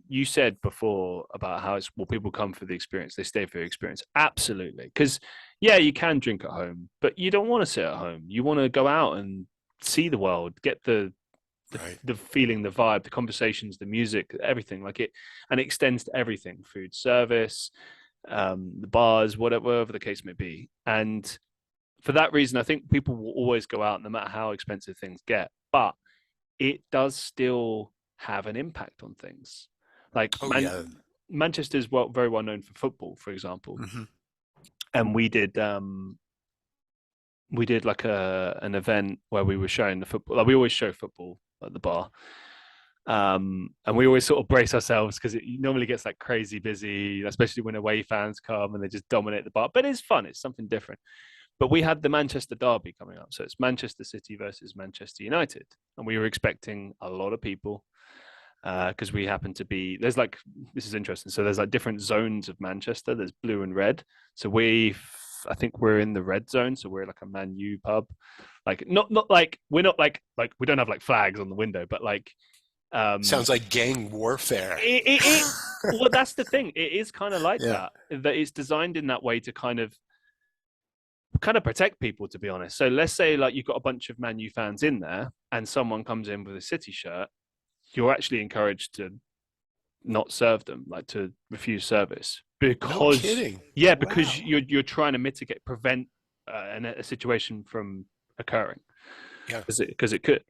you said before about how it's well, people come for the experience, they stay for the experience. Absolutely, because yeah, you can drink at home, but you don't want to sit at home. You want to go out and see the world, get the Right. the feeling, the vibe, the conversations, the music, everything like it, and it extends to everything: food service, the bars, whatever the case may be. And for that reason, I think people will always go out, no matter how expensive things get. But it does still have an impact on things. Like Oh yeah. Manchester's very well known for football, for example, Hmm. and we did like an event where we were showing the football. Like we always show football at the bar, and we always sort of brace ourselves because it normally gets like crazy busy, especially when away fans come and they just dominate the bar. But it's fun; it's something different. But we had the Manchester derby coming up, so it's Manchester City versus Manchester United, and we were expecting a lot of people because we happen to be there's like this is interesting. So there's like different zones of Manchester. There's blue and red. So I think we're in the red zone. So we're like a Man U pub, like not like we're not like we don't have like flags on the window, but like um Sounds like gang warfare. it well that's the thing. It is kind of like Yeah. that it's designed in that way to kind of protect people, to be honest. So let's say like you've got a bunch of Man U fans in there and someone comes in with a City shirt, you're actually encouraged to not serve them, like to refuse service No because kidding. yeah, because Wow. you're trying to prevent a situation from occurring Yeah. because it could.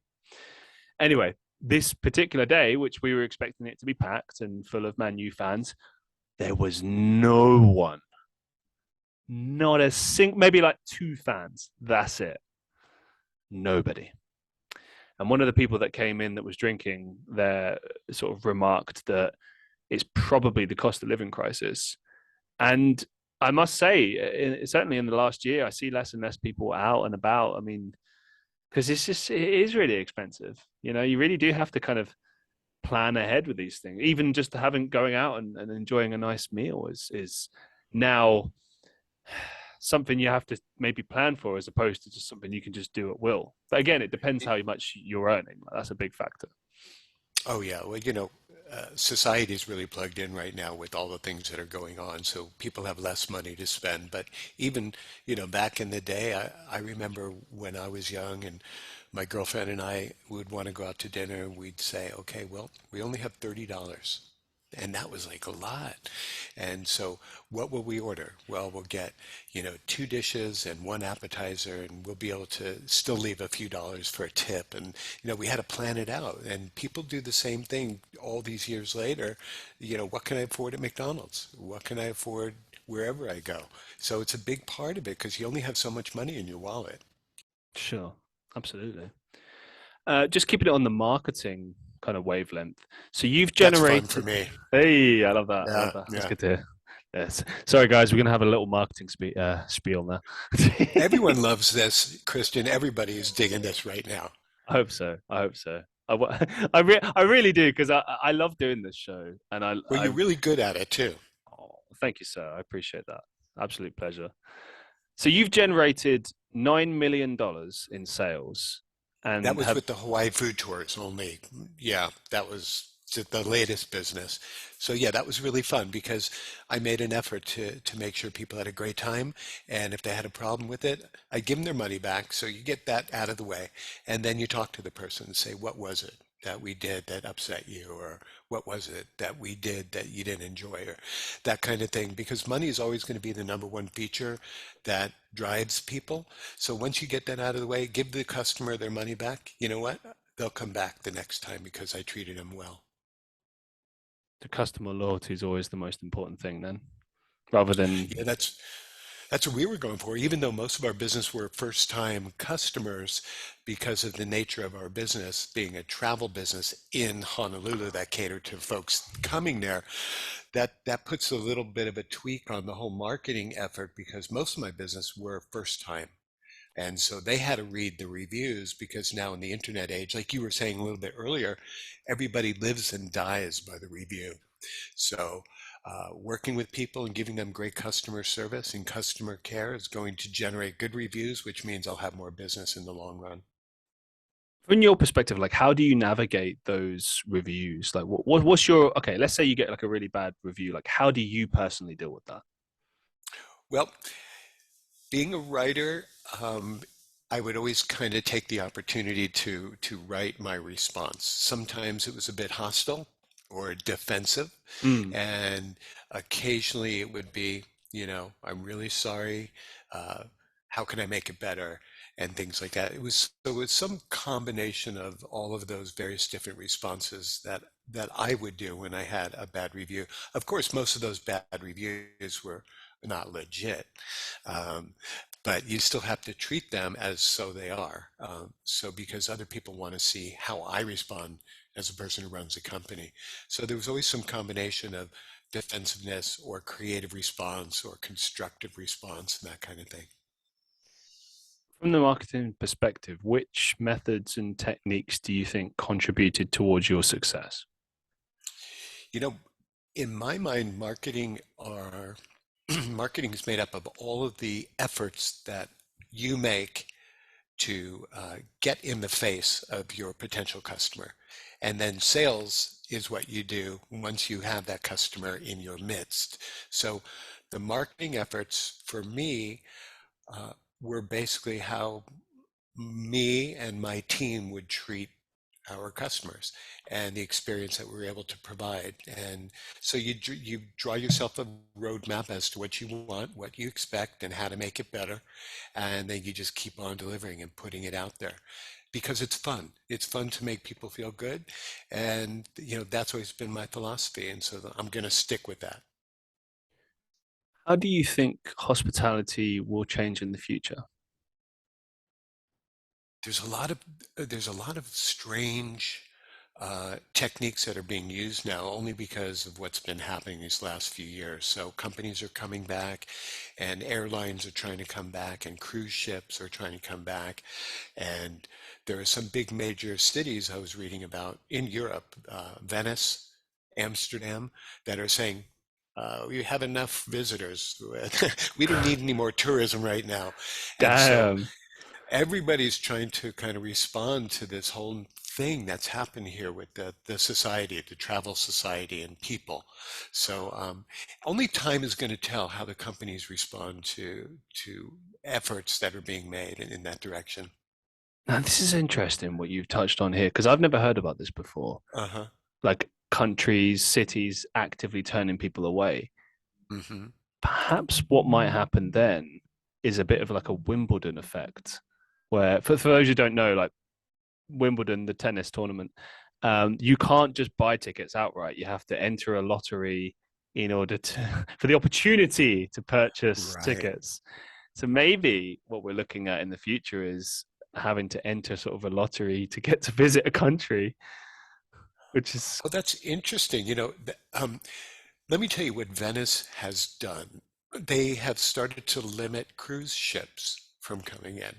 Anyway, this particular day, which we were expecting it to be packed and full of Man U fans, there was no one, not a single, maybe like two fans. That's it. Nobody. And one of the people that came in that was drinking there sort of remarked that it's probably the cost of living crisis. And I must say, certainly in the last year, I see less and less people out and about. I mean, because it is really expensive. You know, you really do have to kind of plan ahead with these things. Even just having going out and enjoying a nice meal is now something you have to maybe plan for as opposed to just something you can just do at will. But again, it depends how much you're earning. That's a big factor. Oh yeah, well, society is really plugged in right now with all the things that are going on, so people have less money to spend. But even, back in the day, I remember when I was young and my girlfriend and I would want to go out to dinner, we'd say, okay, well, we only have $30. And that was like a lot. And so what will we order? Well, we'll get, two dishes and one appetizer, and we'll be able to still leave a few dollars for a tip. And, we had to plan it out. And people do the same thing all these years later. What can I afford at McDonald's? What can I afford wherever I go? So it's a big part of it because you only have so much money in your wallet. Sure, absolutely. Just keeping it on the marketing kind of wavelength. So you've That's fun for generated. me. Hey, I love that. I love Yeah, that. That's yeah. good to hear. Yes. Sorry, guys. We're gonna have a little marketing spiel now. Everyone loves this, Christian. Everybody is digging this right now. I hope so. I hope so. I really do because I love doing this show and Well, you're really good at it too. oh, thank you, sir. I appreciate that. Absolute pleasure. So you've generated $9 million in sales That and was have with the Hawaii food tours only. Yeah, that was the latest business. So yeah, that was really fun because I made an effort to make sure people had a great time. And if they had a problem with it, I give them their money back. So you get that out of the way. And then you talk to the person and say, what was it? that we did that upset you, or what was it that we did that you didn't enjoy, or that kind of thing, because money is always going to be the number one feature that drives people. So once you get that out of the way, give the customer their money back. You know what? They'll come back the next time because I treated them well. The customer loyalty is always the most important thing, then, rather than. Yeah, that's what we were going for. Even though most of our business were first time customers, because of the nature of our business being a travel business in Honolulu that catered to folks coming there, that puts a little bit of a tweak on the whole marketing effort, because most of my business were first time. And so they had to read the reviews, because now in the internet age, like you were saying a little bit earlier, everybody lives and dies by the review. So, working with people and giving them great customer service and customer care is going to generate good reviews, which means I'll have more business in the long run. From your perspective, like how do you navigate those reviews? Like what's your okay, let's say you get like a really bad review. Like how do you personally deal with that? Well, being a writer, I would always kind of take the opportunity to write my response. Sometimes it was a bit hostile or defensive, Mm. and occasionally it would be, I'm really sorry. Uh, how can I make it better? And things like that. It was some combination of all of those various different responses that I would do when I had a bad review. Of course, most of those bad reviews were not legit, um, but you still have to treat them as so they are. So because other people want to see how I respond as a person who runs a company. So there was always some combination of defensiveness or creative response or constructive response and that kind of thing. From the marketing perspective, which methods and techniques do you think contributed towards your success? You know, in my mind, marketing is made up of all of the efforts that you make to get in the face of your potential customer. And then sales is what you do once you have that customer in your midst. So the marketing efforts for me uh, were basically how me and my team would treat our customers and the experience that we're able to provide. And so you draw yourself a roadmap as to what you want, what you expect, and how to make it better, and then you just keep on delivering and putting it out there because it's fun. It's fun to make people feel good, and that's always been my philosophy, and so I'm going to stick with that. How do you think hospitality will change in the future? There's a lot of there's a lot of strange techniques that are being used now only because of what's been happening these last few years. So companies are coming back, and airlines are trying to come back, and cruise ships are trying to come back, and there are some big major cities I was reading about in Europe, Venice, Amsterdam, that are saying. We have enough visitors. We don't need any more tourism right now. And so Damn. everybody's trying to kind of respond to this whole thing that's happened here with the society, the travel society and people. So only time is going to tell how the companies respond to efforts that are being made in that direction. Now, this is interesting what you've touched on here because I've never heard about this before. Uh-huh. Like countries, cities actively turning people away. Hmm. Perhaps what might happen then is a bit of like a Wimbledon effect, where for those who don't know, like Wimbledon, the tennis tournament, you can't just buy tickets outright. You have to enter a lottery in order to for the opportunity to purchase Right. tickets. So maybe what we're looking at in the future is having to enter sort of a lottery to get to visit a country, which is Oh, that's interesting. Let me tell you what Venice has done. They have started to limit cruise ships from coming in,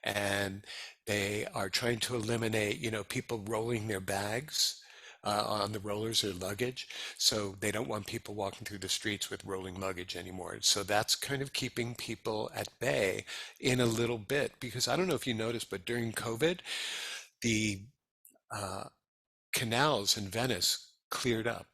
and they are trying to eliminate, people rolling their bags on the rollers or luggage. So they don't want people walking through the streets with rolling luggage anymore. So that's kind of keeping people at bay in a little bit, because I don't know if you noticed, but during COVID, the uh, canals in Venice cleared up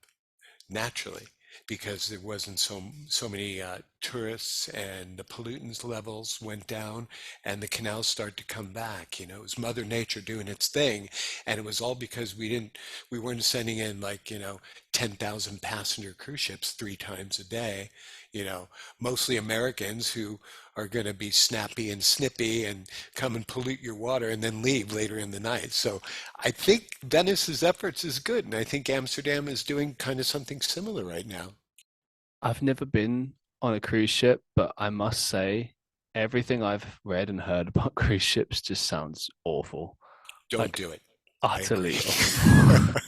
naturally. because there wasn't so many tourists, and the pollutants levels went down, and the canals started to come back. You know, it was Mother Nature doing its thing, and it was all because we weren't sending in, like, 10,000 passenger cruise ships 3 times a day. You know, mostly Americans who are going to be snappy and snippy and come and pollute your water and then leave later in the night. So I think Venice's efforts is good, and I think Amsterdam is doing kind of something similar right now. I've never been on a cruise ship, but I must say, everything I've read and heard about cruise ships just sounds awful. Don't Like do it. I agree. utterly awful.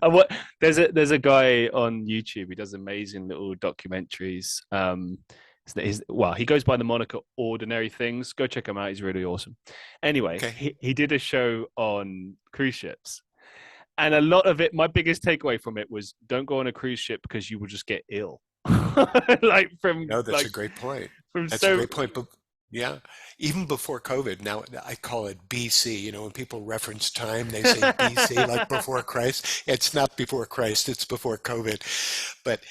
What there's a guy on YouTube. He does amazing little documentaries. Well, he goes by the moniker Ordinary Things. Go check him out. He's really awesome. Anyway, Okay. he did a show on cruise ships, and a lot of it. My biggest takeaway from it was don't go on a cruise ship because you will just get ill. like from No, that's like a great point. from That's a so great point. But yeah, even before COVID, now I call it BC. When people reference time, they say BC, like before Christ. It's not before Christ, it's before COVID. But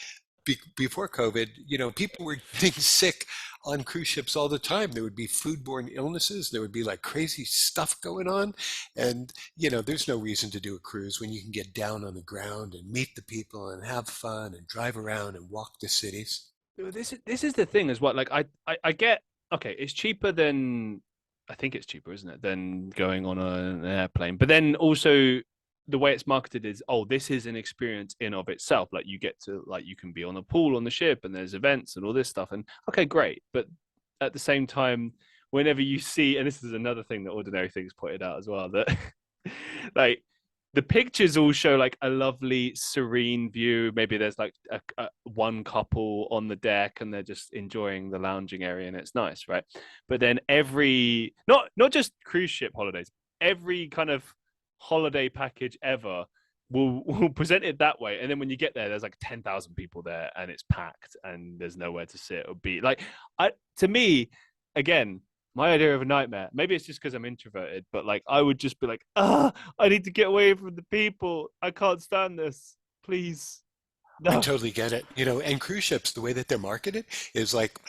before COVID, people were getting sick on cruise ships all the time. There would be foodborne illnesses. There would be like crazy stuff going on. And, there's no reason to do a cruise when you can get down on the ground and meet the people and have fun and drive around and walk the cities. this is the thing as well. Like I get okay, it's cheaper than I think it's cheaper, isn't it, than going on an airplane. But then also the way it's marketed is, oh, this is an experience in of itself. Like you get to like you can be on a pool on the ship and there's events and all this stuff. And okay, great. But at the same time, whenever you see, and this is another thing that Ordinary Things pointed out as well, that like the pictures all show like a lovely serene view. Maybe there's like one couple on the deck and they're just enjoying the lounging area and it's nice, right? But then every not just cruise ship holidays, every kind of holiday package ever will present it that way. And then when you get there, there's like 10,000 people there and it's packed and there's nowhere to sit or be. Like I to me, again, my idea of a nightmare, maybe it's just because I'm introverted, but like I would just be like, I need to get away from the people. I can't stand this. Please. I No. totally get it. And cruise ships, the way that they're marketed is like,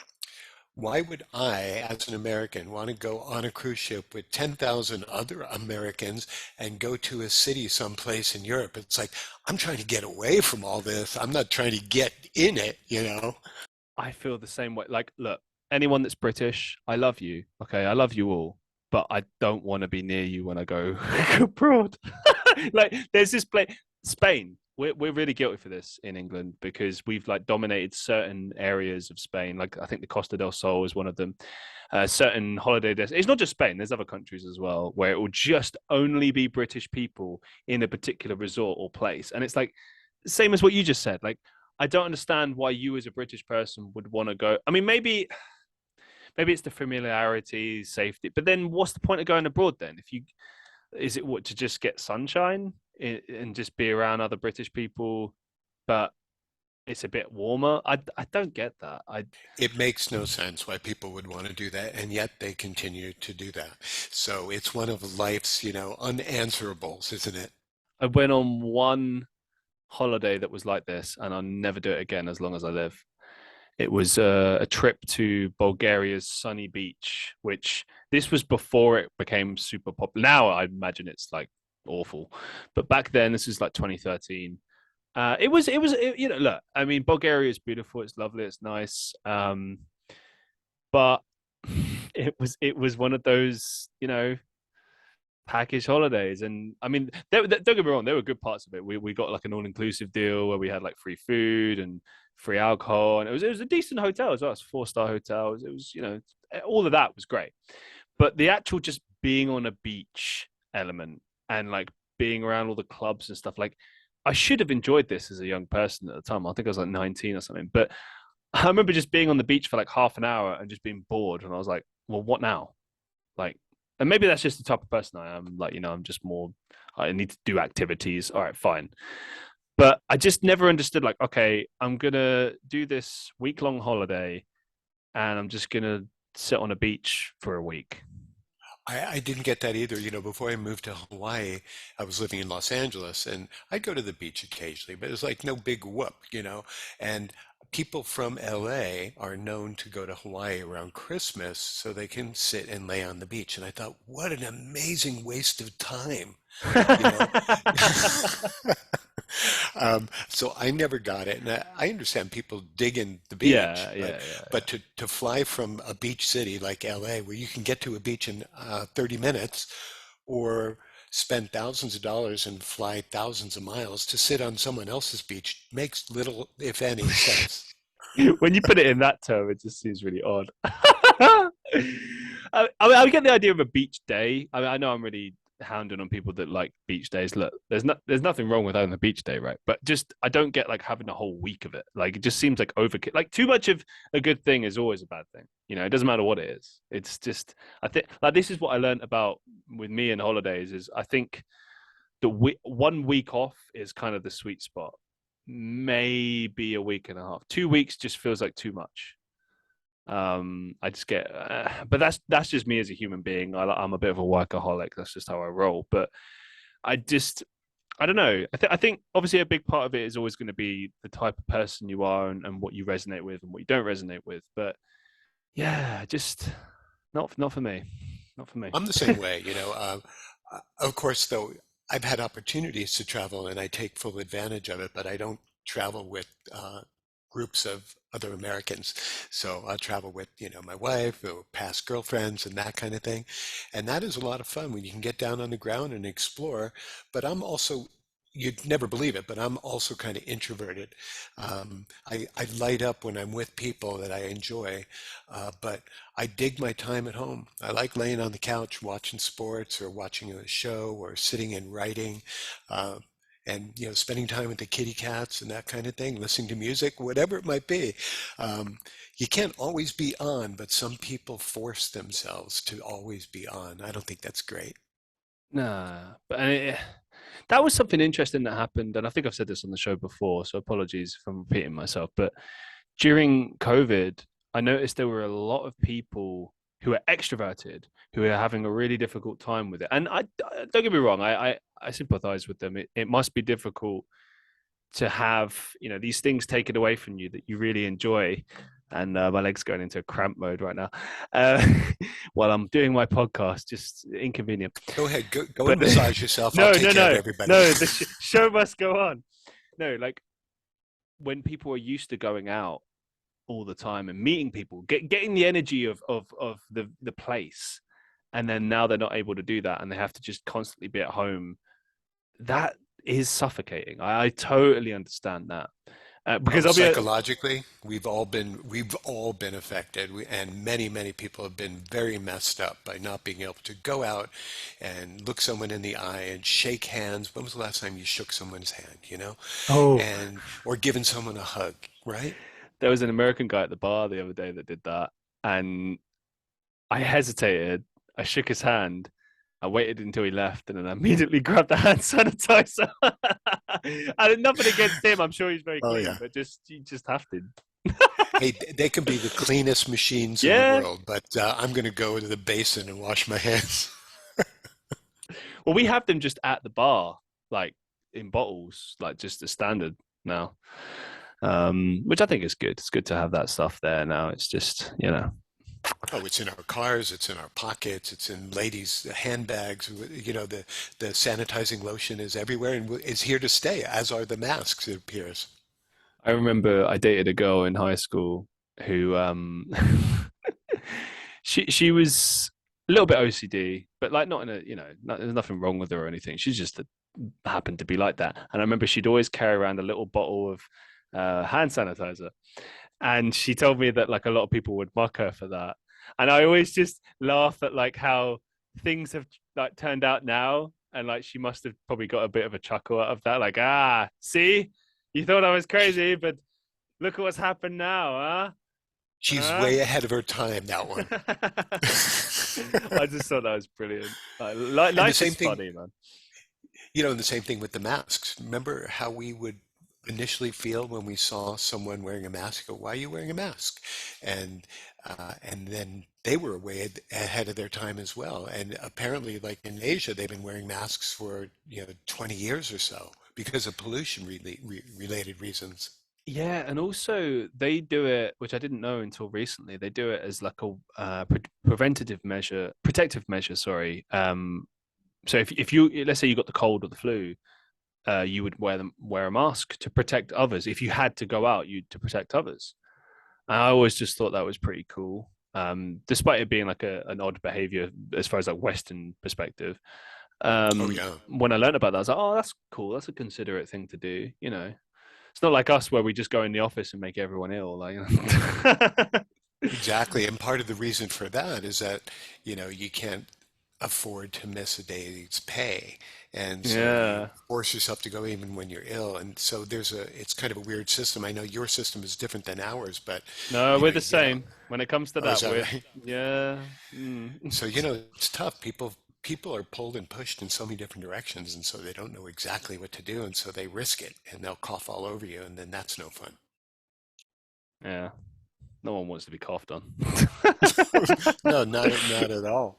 why would I, as an American, want to go on a cruise ship with 10,000 other Americans and go to a city someplace in Europe? It's like, I'm trying to get away from all this. I'm not trying to get in it. I feel the same way. Like, look, anyone that's British, I love you. Okay, I love you all, but I don't want to be near you when I go abroad. Like, there's this place, Spain. We're really guilty for this in England because we've like dominated certain areas of Spain. Like I think the Costa del Sol is one of them. Certain holiday destinations. It's not just Spain. There's other countries as well where it will just only be British people in a particular resort or place, and it's like same as what you just said. Like I don't understand why you as a British person would want to go. I mean, maybe it's the familiarity, safety, but then what's the point of going abroad then? If you is it what to just get sunshine and just be around other British people, but it's a bit warmer? I don't get that. It makes no sense why people would want to do that, and yet they continue to do that. So it's one of life's, unanswerables, isn't it? I went on one holiday that was like this, and I'll never do it again as long as I live. It was a trip to Bulgaria's sunny beach, which this was before it became super popular. Now I imagine it's like awful, but back then this was like 2013. Look, I mean, Bulgaria is beautiful. It's lovely. It's nice. But it was one of those, package holidays. And I mean, don't get me wrong, there were good parts of it. We got like an all inclusive deal where we had like free food and free alcohol, and it was a decent hotel as well. It's a 4-star hotel. It was all of that was great, but the actual just being on a beach element and like being around all the clubs and stuff, like I should have enjoyed this as a young person at the time. I think I was like 19 or something, but I remember just being on the beach for like half an hour and just being bored, and I was like, well, what now? Like, and maybe that's just the type of person I am. Like, I'm just more, I need to do activities. All right, fine. But I just never understood, like, okay, I'm going to do this week long holiday and I'm just going to sit on a beach for a week. I didn't get that either. You know, before I moved to Hawaii, I was living in Los Angeles and I'd go to the beach occasionally, but it was like no big whoop, you know. And people from LA are known to go to Hawaii around Christmas so they can sit and lay on the beach. And I thought, what an amazing waste of time, you know. So I never got it, and I understand people digging the beach, Yeah, but yeah, yeah, but yeah. to fly from a beach city like LA, where you can get to a beach in 30 minutes, or spend thousands of dollars and fly thousands of miles to sit on someone else's beach makes little, if any, sense. When you put it in that term, it just seems really odd. I get the idea of a beach day. I mean, I know I'm really hounding on people that like beach days. Look, there's nothing wrong with having a beach day, right? But just I don't get like having a whole week of it. Like it just seems like overkill. Like too much of a good thing is always a bad thing. You know, it doesn't matter what it is. It's just I think like this is what I learned about with me and holidays is I think the one week off is kind of the sweet spot. Maybe a week and a half. 2 weeks just feels like too much. I just get, but that's just me as a human being. I'm a bit of a workaholic. That's just how I roll. But I just, I don't know. I think obviously a big part of it is always going to be the type of person you are and what you resonate with and what you don't resonate with. But yeah, just not for me. Not for me. I'm the same way, you know. Of course, though, I've had opportunities to travel and I take full advantage of it, but I don't travel with groups of other Americans. So I travel with, you know, my wife or past girlfriends and that kind of thing. And that is a lot of fun when you can get down on the ground and explore. But I'm also, you'd never believe it, but I'm also kind of introverted. I light up when I'm with people that I enjoy, but I dig my time at home. I like laying on the couch watching sports or watching a show or sitting and writing. Uh, and you know, spending time with the kitty cats and that kind of thing, listening to music, whatever it might be. Um, you can't always be on, but some people force themselves to always be on. I don't think that's great. Nah, but that was something interesting that happened, and I think I've said this on the show before, so apologies if I'm repeating myself. But during COVID, I noticed there were a lot of people who are extroverted who are having a really difficult time with it. And don't get me wrong, I sympathize with them. It must be difficult to have these things taken away from you that you really enjoy. And my leg's going into cramp mode right now uh, while I'm doing my podcast. Just inconvenient. Go ahead, go But and massage yourself. I'll no, take no, care of no, everybody. no. The show must go on. No, like when people are used to going out all the time and meeting people, getting the energy of the place, and then now they're not able to do that, and they have to just constantly be at home. That is suffocating. I totally understand that because I'll be Psychologically, we've all been affected, and many people have been very messed up by not being able to go out and look someone in the eye and shake hands. When was the last time you shook someone's hand, you know? oh, And or given someone a hug, right? there was an American guy at the bar the other day that did that, and I hesitated. I shook his hand. I waited until he left, and then I immediately grabbed the hand sanitizer. I had nothing against him. I'm sure he's very Oh clean, yeah. but just you just have to. Hey, they can be the cleanest machines in the Yeah. world, but I'm going to go to the basin and wash my hands. Well, we have them just at the bar, like in bottles, like just as standard now. Which I think is good. It's good to have that stuff there now. It's just, Oh, it's in our cars, it's in our pockets, it's in ladies' handbags. You know, the sanitizing lotion is everywhere and is here to stay, as are the masks, it appears. I remember I dated a girl in high school who she was a little bit OCD, but like not in a there's nothing wrong with her or anything. She's just happened to be like that. And I remember she'd always carry around a little bottle of hand sanitizer, and she told me that like a lot of people would mock her for that. And I always just laugh at like how things have like turned out now, and like she must have probably got a bit of a chuckle out of that. Like, see, you thought I was crazy, but look at what's happened now, She's huh? way ahead of her time, that one. I just thought that was brilliant. And the Life same is thing, funny, man. and the same thing with the masks. Remember how we would initially feel when we saw someone wearing a mask? Go, why are you wearing a mask? and then they were way ahead of their time as well. And apparently, like in Asia, they've been wearing masks for 20 years or so because of pollution related reasons. Yeah, and also they do it, which I didn't know until recently. They do it as like a preventative measure, protective measure. Sorry. So if you let's say you got the cold or the flu, you would wear a mask to protect others. If you had to go out, you to protect others. And I always just thought that was pretty cool. Despite it being like an odd behavior as far as like Western perspective. Oh yeah. When I learned about that, I was like, oh, that's cool. That's a considerate thing to do. It's not like us where we just go in the office and make everyone ill. Like, Exactly. And part of the reason for that is that, you can't afford to miss a day's pay. And so you yeah. force yourself to go even when you're ill. And so it's kind of a weird system. I know your system is different than ours, but No, we're the you get out. same when it comes to Oh, is that. that We're right? yeah. Mm. So, it's tough. People are pulled and pushed in so many different directions, and so they don't know exactly what to do, and so they risk it, and they'll cough all over you, and then that's no fun. Yeah. No one wants to be coughed on. No, not at all.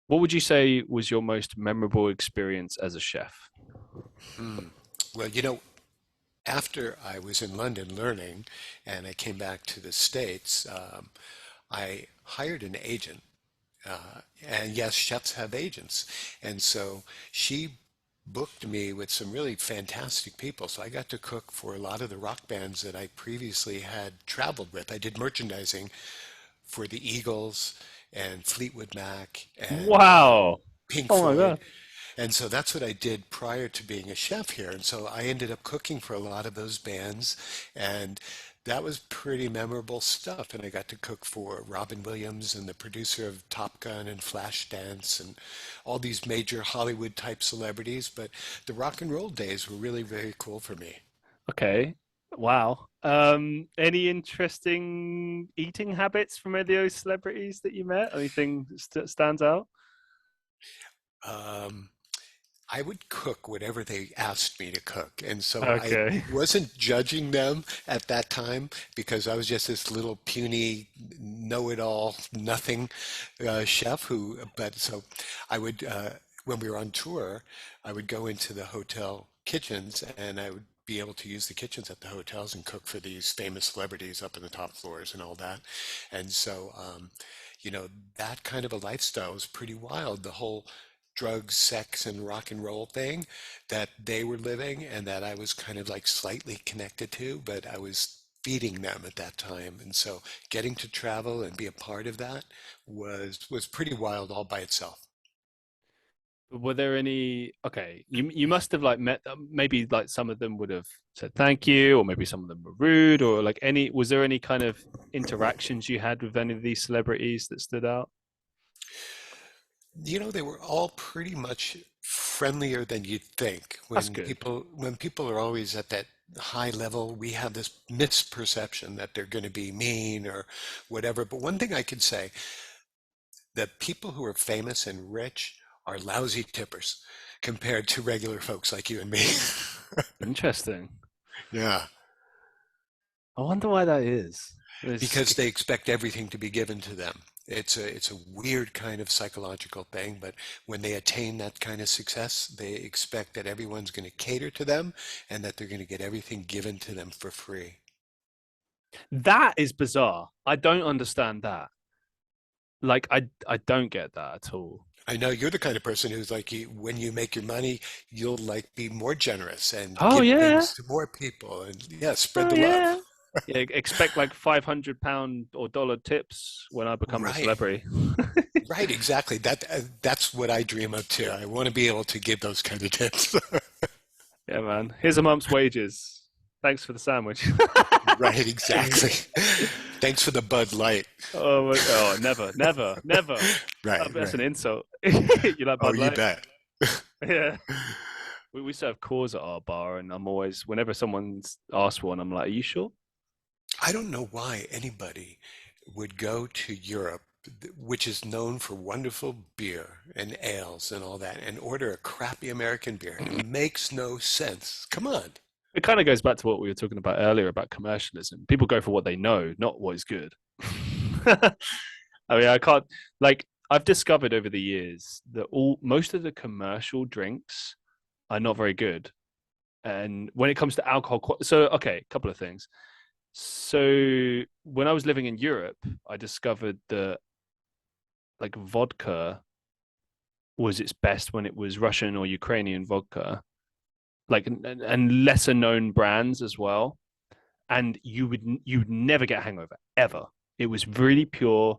What would you say was your most memorable experience as a chef? Hmm. Well, after I was in London learning and I came back to the States, I hired an agent. And yes, chefs have agents. And so she booked me with some really fantastic people. So I got to cook for a lot of the rock bands that I previously had traveled with. I did merchandising for the Eagles and Fleetwood Mac and Wow. Pink Oh my Floyd. god. And so that's what I did prior to being a chef here. And so I ended up cooking for a lot of those bands. And that was pretty memorable stuff. And I got to cook for Robin Williams and the producer of Top Gun and Flashdance and all these major Hollywood type celebrities. But the rock and roll days were really very cool for me. Okay. Wow. Any interesting eating habits from any of those celebrities that you met? Anything stands out? Um, I would cook whatever they asked me to cook. And so I Okay. wasn't judging them at that time because I was just this little puny, know-it-all, nothing chef but so I would, when we were on tour, I would go into the hotel kitchens and I would be able to use the kitchens at the hotels and cook for these famous celebrities up in the top floors and all that. And so, you know, that kind of a lifestyle was pretty wild. The whole drugs, sex, and rock and roll thing that they were living and that I was kind of like slightly connected to, but I was feeding them at that time. And so getting to travel and be a part of that was pretty wild all by itself. Were there any? Okay, you must have like met them. Maybe like some of them would have said thank you, or maybe some of them were rude, or like any. Was there any kind of interactions you had with any of these celebrities that stood out? They were all pretty much friendlier than you'd think. That's When good. people are always at that high level, we have this misperception that they're going to be mean or whatever. But one thing I can say, that people who are famous and rich are lousy tippers compared to regular folks like you and me. Interesting. Yeah, I wonder why that is. It's, because they expect everything to be given to them. It's a weird kind of psychological thing, but when they attain that kind of success, they expect that everyone's going to cater to them and that they're going to get everything given to them for free. that is bizarre. I don't understand that. Like I don't get that at all. I know you're the kind of person who's like, when you make your money, you'll like be more generous and Oh give yeah. things to more people and yeah, spread Oh the love. yeah. Yeah, expect like £500 or dollar tips when I become a Right. celebrity. Right, exactly. That's what I dream of too. I want to be able to give those kind of tips. Yeah, man. Here's a month's wages. Thanks for the sandwich. Right, exactly. Thanks for the Bud Light. Oh, never, never, never. Right, That's an right. insult. You like Oh, Bud you Light? bet. Yeah. We serve cores at our bar, and I'm always, whenever someone's asked one, I'm like, "Are you sure?" I don't know why anybody would go to Europe, which is known for wonderful beer and ales and all that, and order a crappy American beer. It makes no sense. Come on. it kind of goes back to what we were talking about earlier about commercialism. People go for what they know, not what is good. I mean, I can't like I've discovered over the years that all most of the commercial drinks are not very good. And when it comes to alcohol, so okay, a couple of things. So when I was living in Europe, I discovered that like vodka was its best when it was Russian or Ukrainian vodka, like and lesser known brands as well. And you'd never get a hangover ever. It was really pure.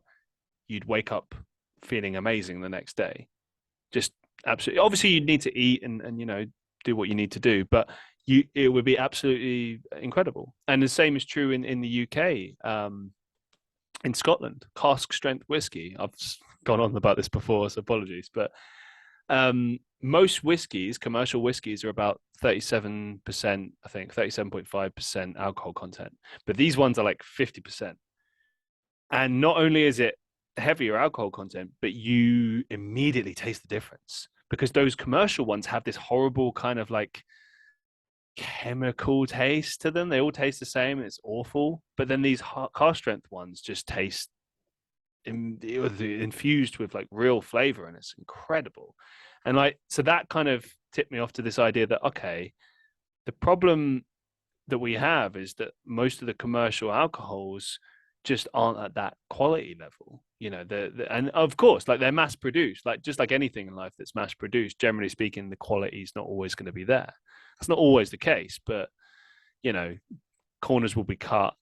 You'd wake up feeling amazing the next day. Just absolutely. Obviously, you'd need to eat and do what you need to do, but it would be absolutely incredible. And the same is true in the UK. In Scotland, cask strength whiskey. I've gone on about this before, so apologies, but most whiskies, commercial whiskies, are about 37%, I think, 37.5% alcohol content. But these ones are like 50%. And not only is it heavier alcohol content, but you immediately taste the difference because those commercial ones have this horrible kind of like chemical taste to them. They all taste the same. It's awful. But then these car strength ones just taste infused with like real flavor and it's incredible. And like, so that kind of tipped me off to this idea that, okay, the problem that we have is that most of the commercial alcohols just aren't at that quality level. And of course, like they're mass produced, like just like anything in life that's mass produced, generally speaking, the quality is not always going to be there. That's not always the case, but you know, corners will be cut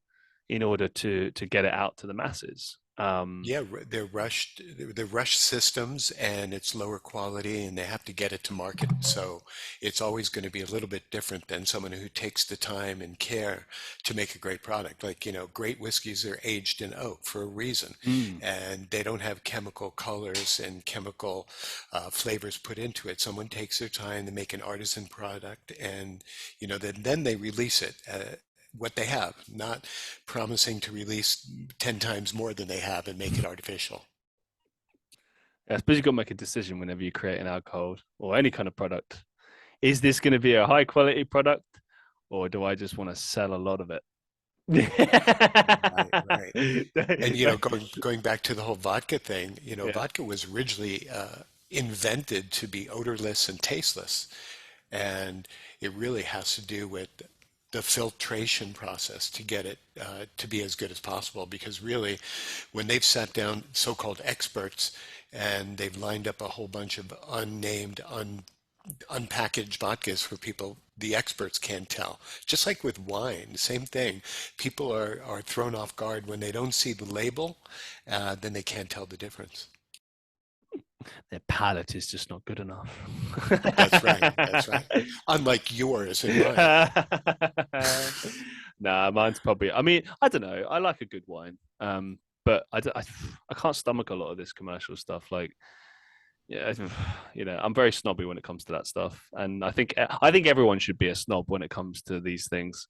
in order to get it out to the masses. Yeah, they're rushed systems and it's lower quality and they have to get it to market. So it's always going to be a little bit different than someone who takes the time and care to make a great product. Like, great whiskeys are aged in oak for a reason mm, and they don't have chemical colors and chemical flavors put into it. Someone takes their time to make an artisan product and, then they release it. What they have, not promising to release 10 times more than they have and make it artificial. I suppose you've got to make a decision whenever you create an alcohol or any kind of product. Is this going to be a high quality product or do I just want to sell a lot of it? Right, right. And going back to the whole vodka thing, Yeah. vodka was originally invented to be odorless and tasteless, and it really has to do with the filtration process to get it to be as good as possible. Because really, when they've sat down, so-called experts, and they've lined up a whole bunch of unnamed, unpackaged vodkas for people, the experts can't tell. Just like with wine, same thing. People are thrown off guard when they don't see the label, then they can't tell the difference. Their palate is just not good enough. That's right. That's right. Unlike yours and mine. Nah, mine's probably. I mean, I don't know. I like a good wine, but I can't stomach a lot of this commercial stuff. Like, yeah, I'm very snobby when it comes to that stuff, and I think everyone should be a snob when it comes to these things.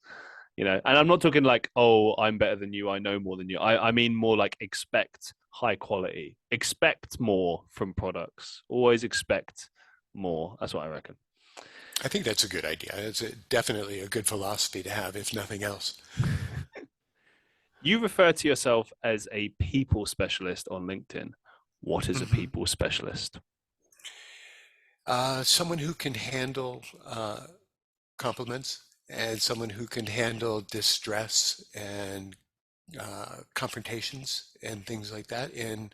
And I'm not talking like, oh, I'm better than you, I know more than you. I mean more like expect high quality, expect more from products, always expect more. That's what I reckon. I think that's a good idea. Definitely a good philosophy to have, if nothing else. You refer to yourself as a people specialist on LinkedIn. What is a hmm people specialist? Someone who can handle compliments and someone who can handle distress and confrontations and things like that in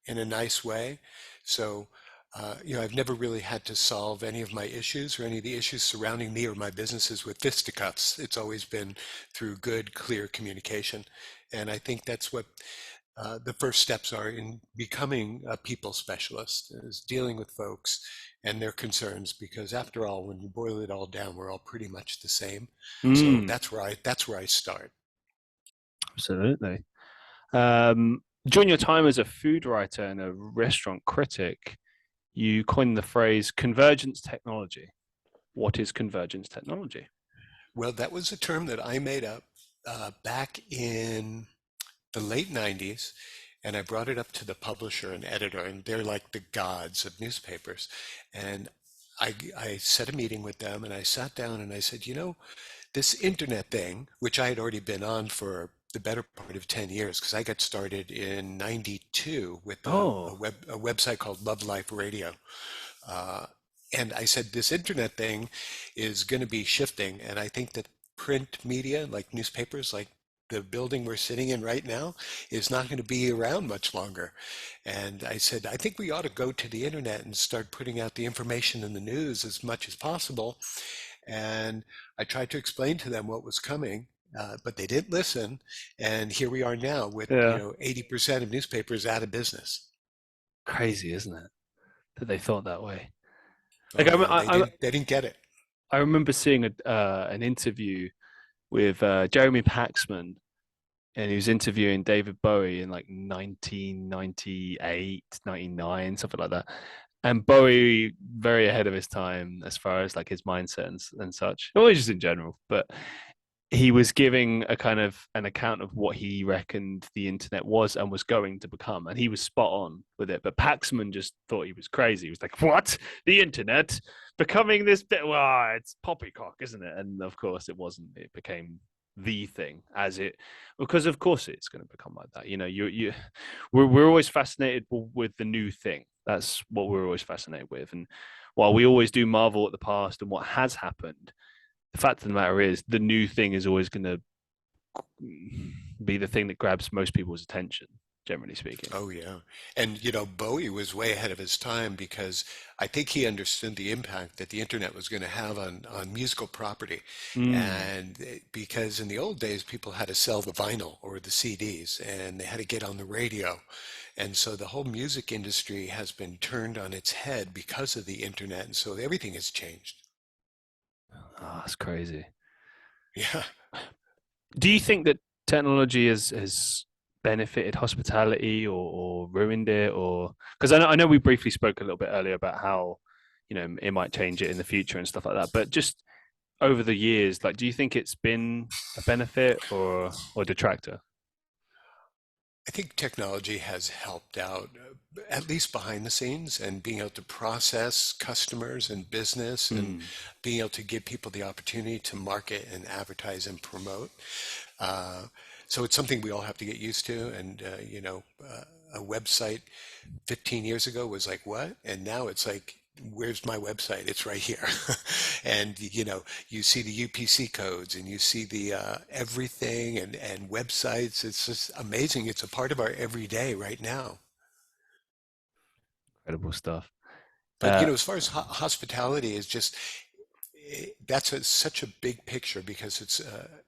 a nice way. So, I've never really had to solve any of my issues or any of the issues surrounding me or my businesses with fisticuffs. It's always been through good, clear communication. And I think that's what the first steps are in becoming a people specialist, is dealing with folks and their concerns. Because after all, when you boil it all down, we're all pretty much the same. So Mm, that's where I start. absolutely. During your time as a food writer and a restaurant critic, you coined the phrase convergence technology. What is convergence technology? Well, that was a term that I made up back in the late 90s, and I brought it up to the publisher and editor, and they're like the gods of newspapers. And I set a meeting with them, and I sat down and I said, this internet thing, which I had already been on for the better part of 10 years, because I got started in 92 with Oh, a website called Love Life Radio. Uh, and I said, this internet thing is going to be shifting. And I think that print media, like newspapers, like the building we're sitting in right now, is not going to be around much longer. And I said, I think we ought to go to the internet and start putting out the information in the news as much as possible. And I tried to explain to them what was coming. But they didn't listen, and here we are now with yeah. 80% of newspapers out of business. Crazy, isn't it? That they thought that way. Like Oh yeah, they didn't get it. I remember seeing an interview with Jeremy Paxman, and he was interviewing David Bowie in like 1998, 99, something like that. And Bowie, very ahead of his time as far as like his mindset and such, or just in general. But he was giving a kind of an account of what he reckoned the internet was and was going to become, and he was spot on with it. But Paxman just thought he was crazy. He was like, "What? The internet becoming this bit? Well, it's poppycock, isn't it?" And of course, it wasn't. It became the thing as it, because of course it's going to become like that. We're always fascinated with the new thing. That's what we're always fascinated with. And while we always do marvel at the past and what has happened, the fact of the matter is the new thing is always going to be the thing that grabs most people's attention, generally speaking. Oh yeah. And Bowie was way ahead of his time because I think he understood the impact that the internet was going to have on musical property. Mm. And because in the old days people had to sell the vinyl or the CDs and they had to get on the radio. And so the whole music industry has been turned on its head because of the internet. And so everything has changed. Oh, that's crazy. Yeah. Do you think that technology has benefited hospitality or ruined it, or because I know we briefly spoke a little bit earlier about how it might change it in the future and stuff like that, but just over the years, like, do you think it's been a benefit or detractor? I think technology has helped out, at least behind the scenes, and being able to process customers and business and Mm. being able to give people the opportunity to market and advertise and promote. Uh, so it's something we all have to get used to. And, a website 15 years ago was like, what? And now it's like, where's my website? It's right here. And you see the UPC codes and you see the everything and websites. It's just amazing. It's a part of our everyday right now. Incredible stuff. But Uh, as far as hospitality is just that's such a big picture because it's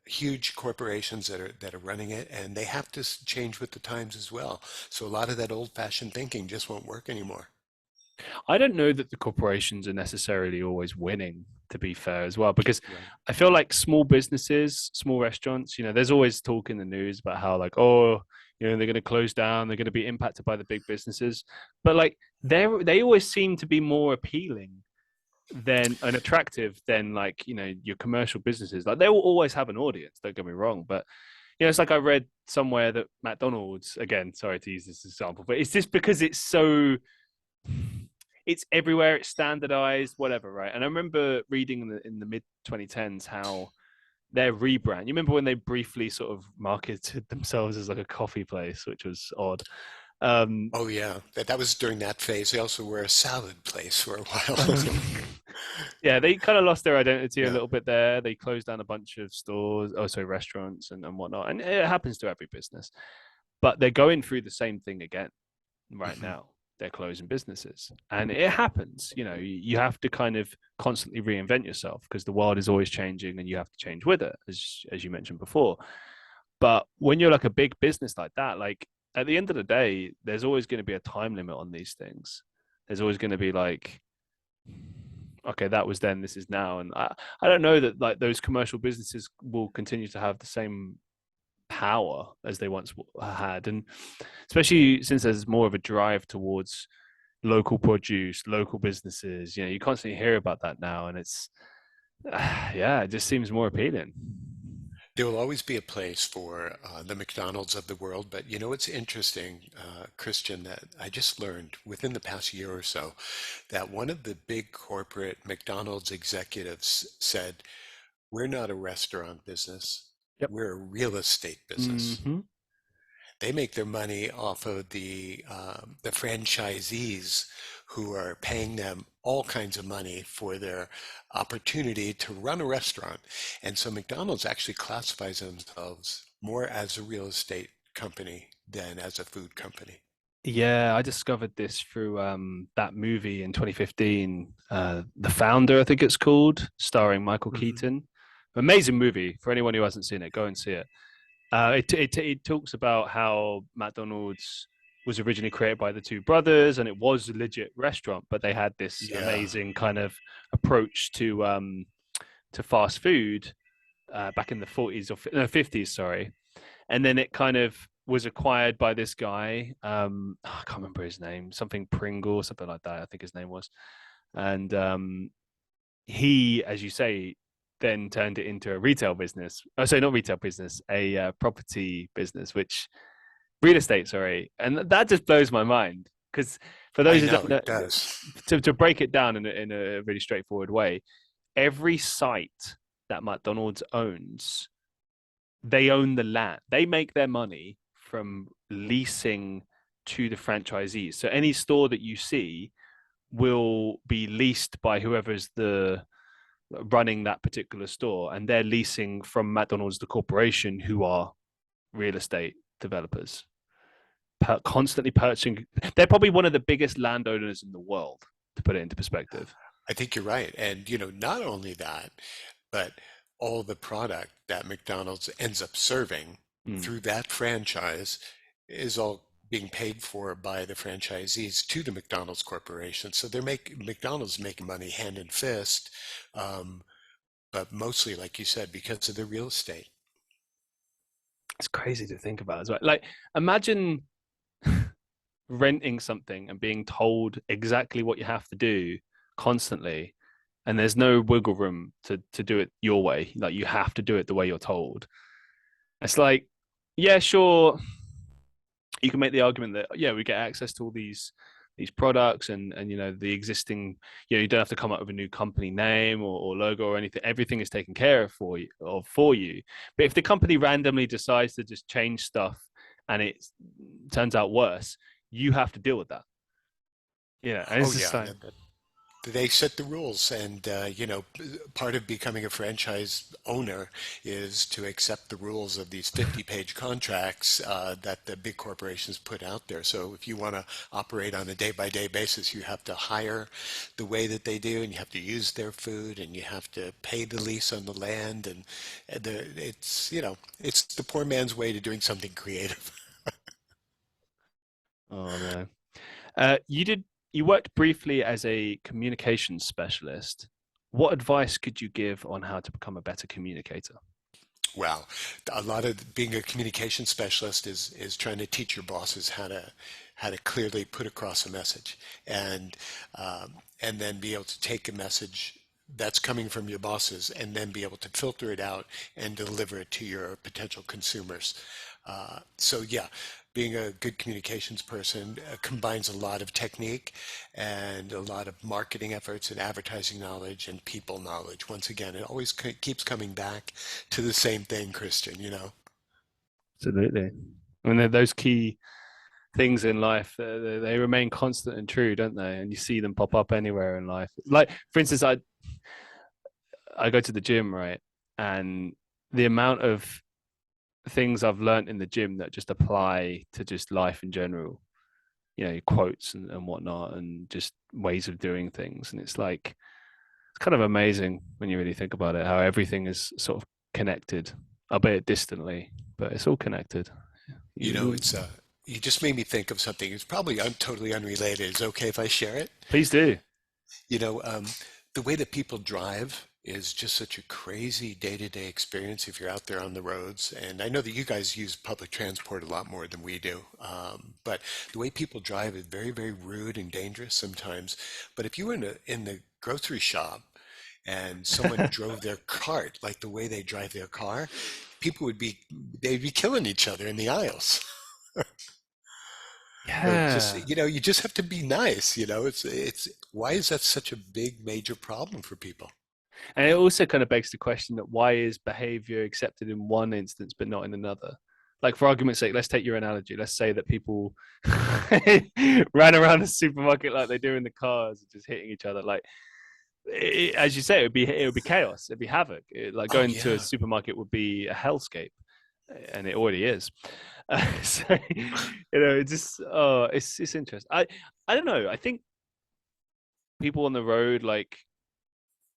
huge corporations that are running it, and they have to change with the times as well. So a lot of that old-fashioned thinking just won't work anymore. I don't know that the corporations are necessarily always winning, to be fair, as well, because Right. I feel like small businesses, small restaurants, there's always talk in the news about how, like, oh, they're going to close down, they're going to be impacted by the big businesses. But like, they always seem to be more appealing than and attractive than, like, your commercial businesses. Like, they will always have an audience, don't get me wrong. But, it's like I read somewhere that McDonald's, again, sorry to use this example, but it's just because it's everywhere, it's standardized, whatever, right? And I remember reading in the mid 2010s how their rebrand. You remember when they briefly sort of marketed themselves as like a coffee place, which was odd. Um, Oh yeah, that was during that phase. They also were a salad place for a while. um, yeah, they kind of lost their identity a Yeah. little bit there. They closed down a bunch of stores, also restaurants and whatnot, and it happens to every business. But they're going through the same thing again right Hmm. now. They're closing businesses, and it happens. You have to kind of constantly reinvent yourself because the world is always changing, and you have to change with it, as you mentioned before. But when you're like a big business like that, like, at the end of the day, there's always going to be a time limit on these things. There's always going to be like, okay, that was then, this is now, and I don't know that like those commercial businesses will continue to have the same power as they once had, and especially since there's more of a drive towards local produce, local businesses. You constantly hear about that now, and it's yeah, it just seems more appealing. There will always be a place for the McDonald's of the world, but it's interesting, Christian, that I just learned within the past year or so that one of the big corporate McDonald's executives said, We're not a restaurant business. Yep. We're a real estate business. Hmm. They make their money off of the franchisees who are paying them all kinds of money for their opportunity to run a restaurant. And so McDonald's actually classifies themselves more as a real estate company than as a food company. Yeah, I discovered this through that movie in 2015, The Founder, I think it's called, starring Michael Hmm. Keaton. Amazing movie. For anyone who hasn't seen it, go and see it. It talks about how McDonald's was originally created by the two brothers, and it was a legit restaurant, but they had this Yeah. amazing kind of approach to fast food back in the 40s or no, 50s, sorry. And then it kind of was acquired by this guy. I can't remember his name, something Pringle, something like that. I think his name was, and he, as you say, then turned it into a retail business. Oh, sorry, not retail business, a property business, which real estate, sorry, and that just blows my mind because for I those who know don't know, it does. to break it down in a really straightforward way, every site that McDonald's owns, they own the land. They make their money from leasing to the franchisees. So any store that you see will be leased by whoever's the running that particular store, and they're leasing from McDonald's, the corporation, who are real estate developers, constantly purchasing. They're probably one of the biggest landowners in the world, to put it into perspective. I think you're right. And, not only that, but all the product that McDonald's ends up serving Mm. through that franchise is all being paid for by the franchisees to the McDonald's corporation. So McDonald's making money hand and fist, um, but mostly, like you said, because of the real estate. It's crazy to think about as well. Like, imagine renting something and being told exactly what you have to do constantly, and there's no wiggle room to do it your way. Like, you have to do it the way you're told. It's like, yeah, sure, you can make the argument that yeah, we get access to all these products, and the existing, you don't have to come up with a new company name or logo or anything. Everything is taken care of for you. But if the company randomly decides to just change stuff and it turns out worse, you have to deal with that. And Oh it's just yeah, like, they set the rules, and part of becoming a franchise owner is to accept the rules of these 50-page contracts that the big corporations put out there. So if you want to operate on a day-by-day basis, you have to hire the way that they do, and you have to use their food, and you have to pay the lease on the land, and it's the poor man's way to doing something creative. oh no. You worked briefly as a communications specialist. What advice could you give on how to become a better communicator? Well, a lot of being a communication specialist is trying to teach your bosses how to clearly put across a message, and and then be able to take a message that's coming from your bosses and then be able to filter it out and deliver it to your potential consumers. So yeah, being a good communications person combines a lot of technique and a lot of marketing efforts and advertising knowledge and people knowledge. Once again, it always keeps coming back to the same thing, Christian. Absolutely. I mean, those key things in life, they remain constant and true, don't they? And you see them pop up anywhere in life. Like, for instance, I go to the gym, right? And the amount of things I've learned in the gym that just apply to just life in general, quotes and whatnot, and just ways of doing things. And it's like, it's kind of amazing when you really think about it, how everything is sort of connected, albeit distantly, but it's all connected. You, It's you just made me think of something. It's probably totally unrelated. Is it okay if I share it? please do. You know, um, the way that people drive is just such a crazy day-to-day experience if you're out there on the roads. And I know that you guys use public transport a lot more than we do. But the way people drive is very, very rude and dangerous sometimes. But if you were in the grocery shop and someone drove their cart like the way they drive their car, they'd be killing each other in the aisles. So just, Yeah. you just have to be nice. Why is that such a big major problem for people? And it also kind of begs the question that why is behavior accepted in one instance but not in another? Like for argument's sake, let's take your analogy. Let's say that people ran around the supermarket like they do in the cars, just hitting each other. Like as you say, it would be chaos. It'd be havoc. Like Oh going to a yeah. supermarket would be a hellscape, and it already is. So it's just it's interesting. I don't know. I think people on the road like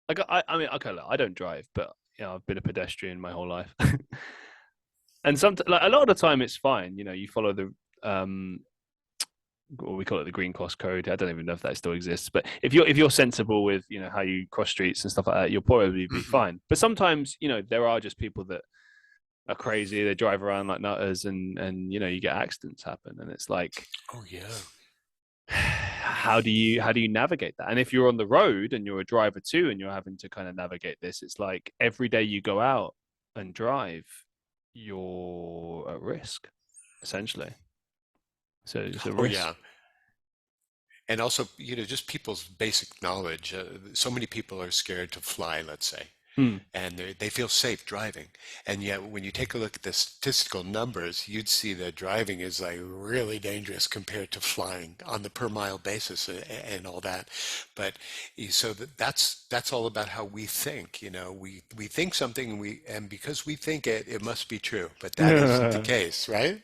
I mean okay, look, I don't drive, but I've been a pedestrian my whole life, and sometimes like a lot of the time it's fine. You follow the what we call it the green cross code. I don't even know if that still exists, but if you're sensible with how you cross streets and stuff like that, you'll probably be Hmm. fine. But sometimes there are just people that are crazy. They drive around like nutters, and you get accidents happen, and it's like Oh yeah. how do you navigate that? And if you're on the road and you're a driver too, and you're having to kind of navigate this, it's like every day you go out and drive, you're at risk, essentially. So it's a Oh risk. yeah. And also, just people's basic knowledge. So many people are scared to fly, let's say, Hmm. and they feel safe driving. And yet, when you take a look at the statistical numbers, you'd see that driving is like really dangerous compared to flying on the per mile basis and all that. But so that's all about how we think. We think something, and because we think it, it must be true. But that isn't the You case, right?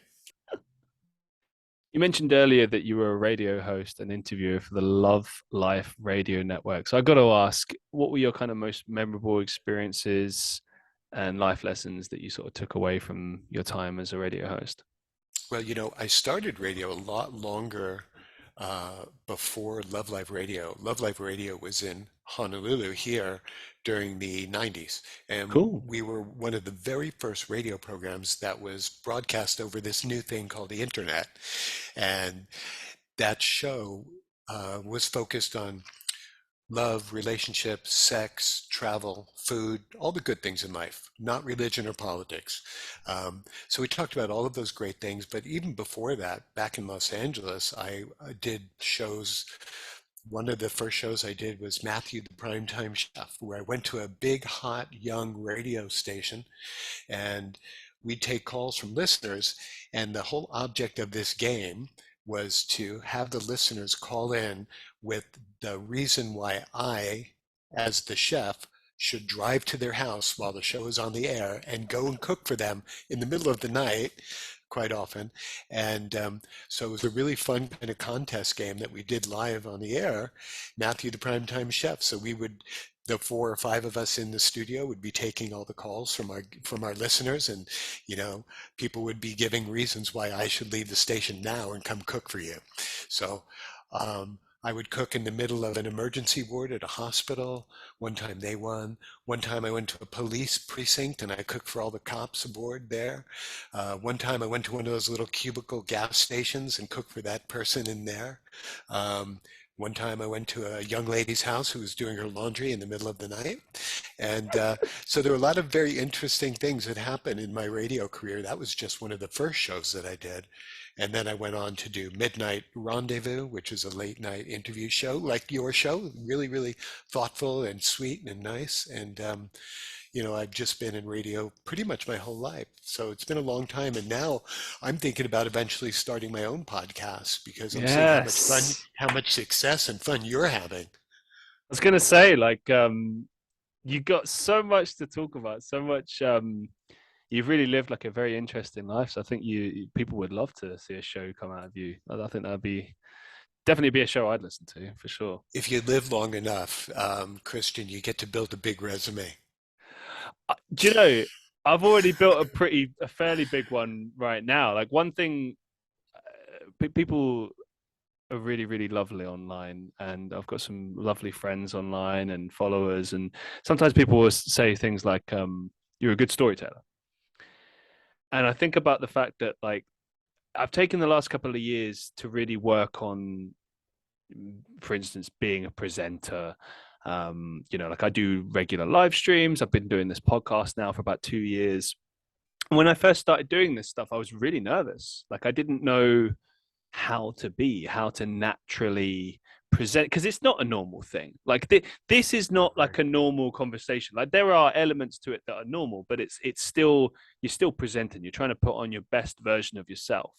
mentioned earlier that you were a radio host and interviewer for the Love Life Radio Network. So I got to ask, what were your kind of most memorable experiences and life lessons that you sort of took away from your time as a radio host? Well, I started radio a lot longer before Love Live Radio. Love Live Radio was in Honolulu here during the 90s, and Cool. we were one of the very first radio programs that was broadcast over this new thing called the internet. And that show was focused on love, relationships, sex, travel, food, all the good things in life, not religion or politics. So we talked about all of those great things. But even before that, back in Los Angeles, I did shows. One of the first shows I did was Matthew the Primetime Chef, where I went to a big, hot, young radio station and we'd take calls from listeners. And the whole object of this game was to have the listeners call in with the reason why I, as the chef, should drive to their house while the show is on the air and go and cook for them in the middle of the night quite often. And so it was a really fun kind of contest game that we did live on the air, Matthew the Primetime Chef. So the four or five of us in the studio would be taking all the calls from our listeners, and you know people would be giving reasons why I should leave the station now and come cook for you. So I would cook in the middle of an emergency ward at a hospital. One time they won. One time I went to a police precinct and I cooked for all the cops aboard there. One time I went to one of those little cubicle gas stations and cooked for that person in there. Um, One time I went to a young lady's house who was doing her laundry in the middle of the night. And so there were a lot of very interesting things that happened in my radio career. That was just one of the first shows that I did. And then I went on to do Midnight Rendezvous, which is a late night interview show, like your show, really, really thoughtful and sweet and nice. And, I've just been in radio pretty much my whole life. So it's been a long time. And now I'm thinking about eventually starting my own podcast because I'm seeing how much fun, Yes. how much success and fun you're having. I was gonna say, like, you got so much to talk about, so much. You've really lived like a very interesting life. So I think people would love to see a show come out of you. I think that'd be definitely be a show I'd listen to for sure. If you live long enough, Christian, you get to build a big resume. Do you know? I've already built a fairly big one right now. Like one thing, people are really, really lovely online, and I've got some lovely friends online and followers. And sometimes people will say things like, "You're a good storyteller," and I think about the fact that like I've taken the last couple of years to really work on, for instance, being a presenter. Like I do regular live streams. I've been doing this podcast now for about 2 years. When I first started doing this stuff, I was really nervous. Like I didn't know how to naturally present, because it's not a normal thing. Like this is not like Right. a normal conversation. Like there are elements to it that are normal, but it's still, you're still presenting, you're trying to put on your best version of yourself.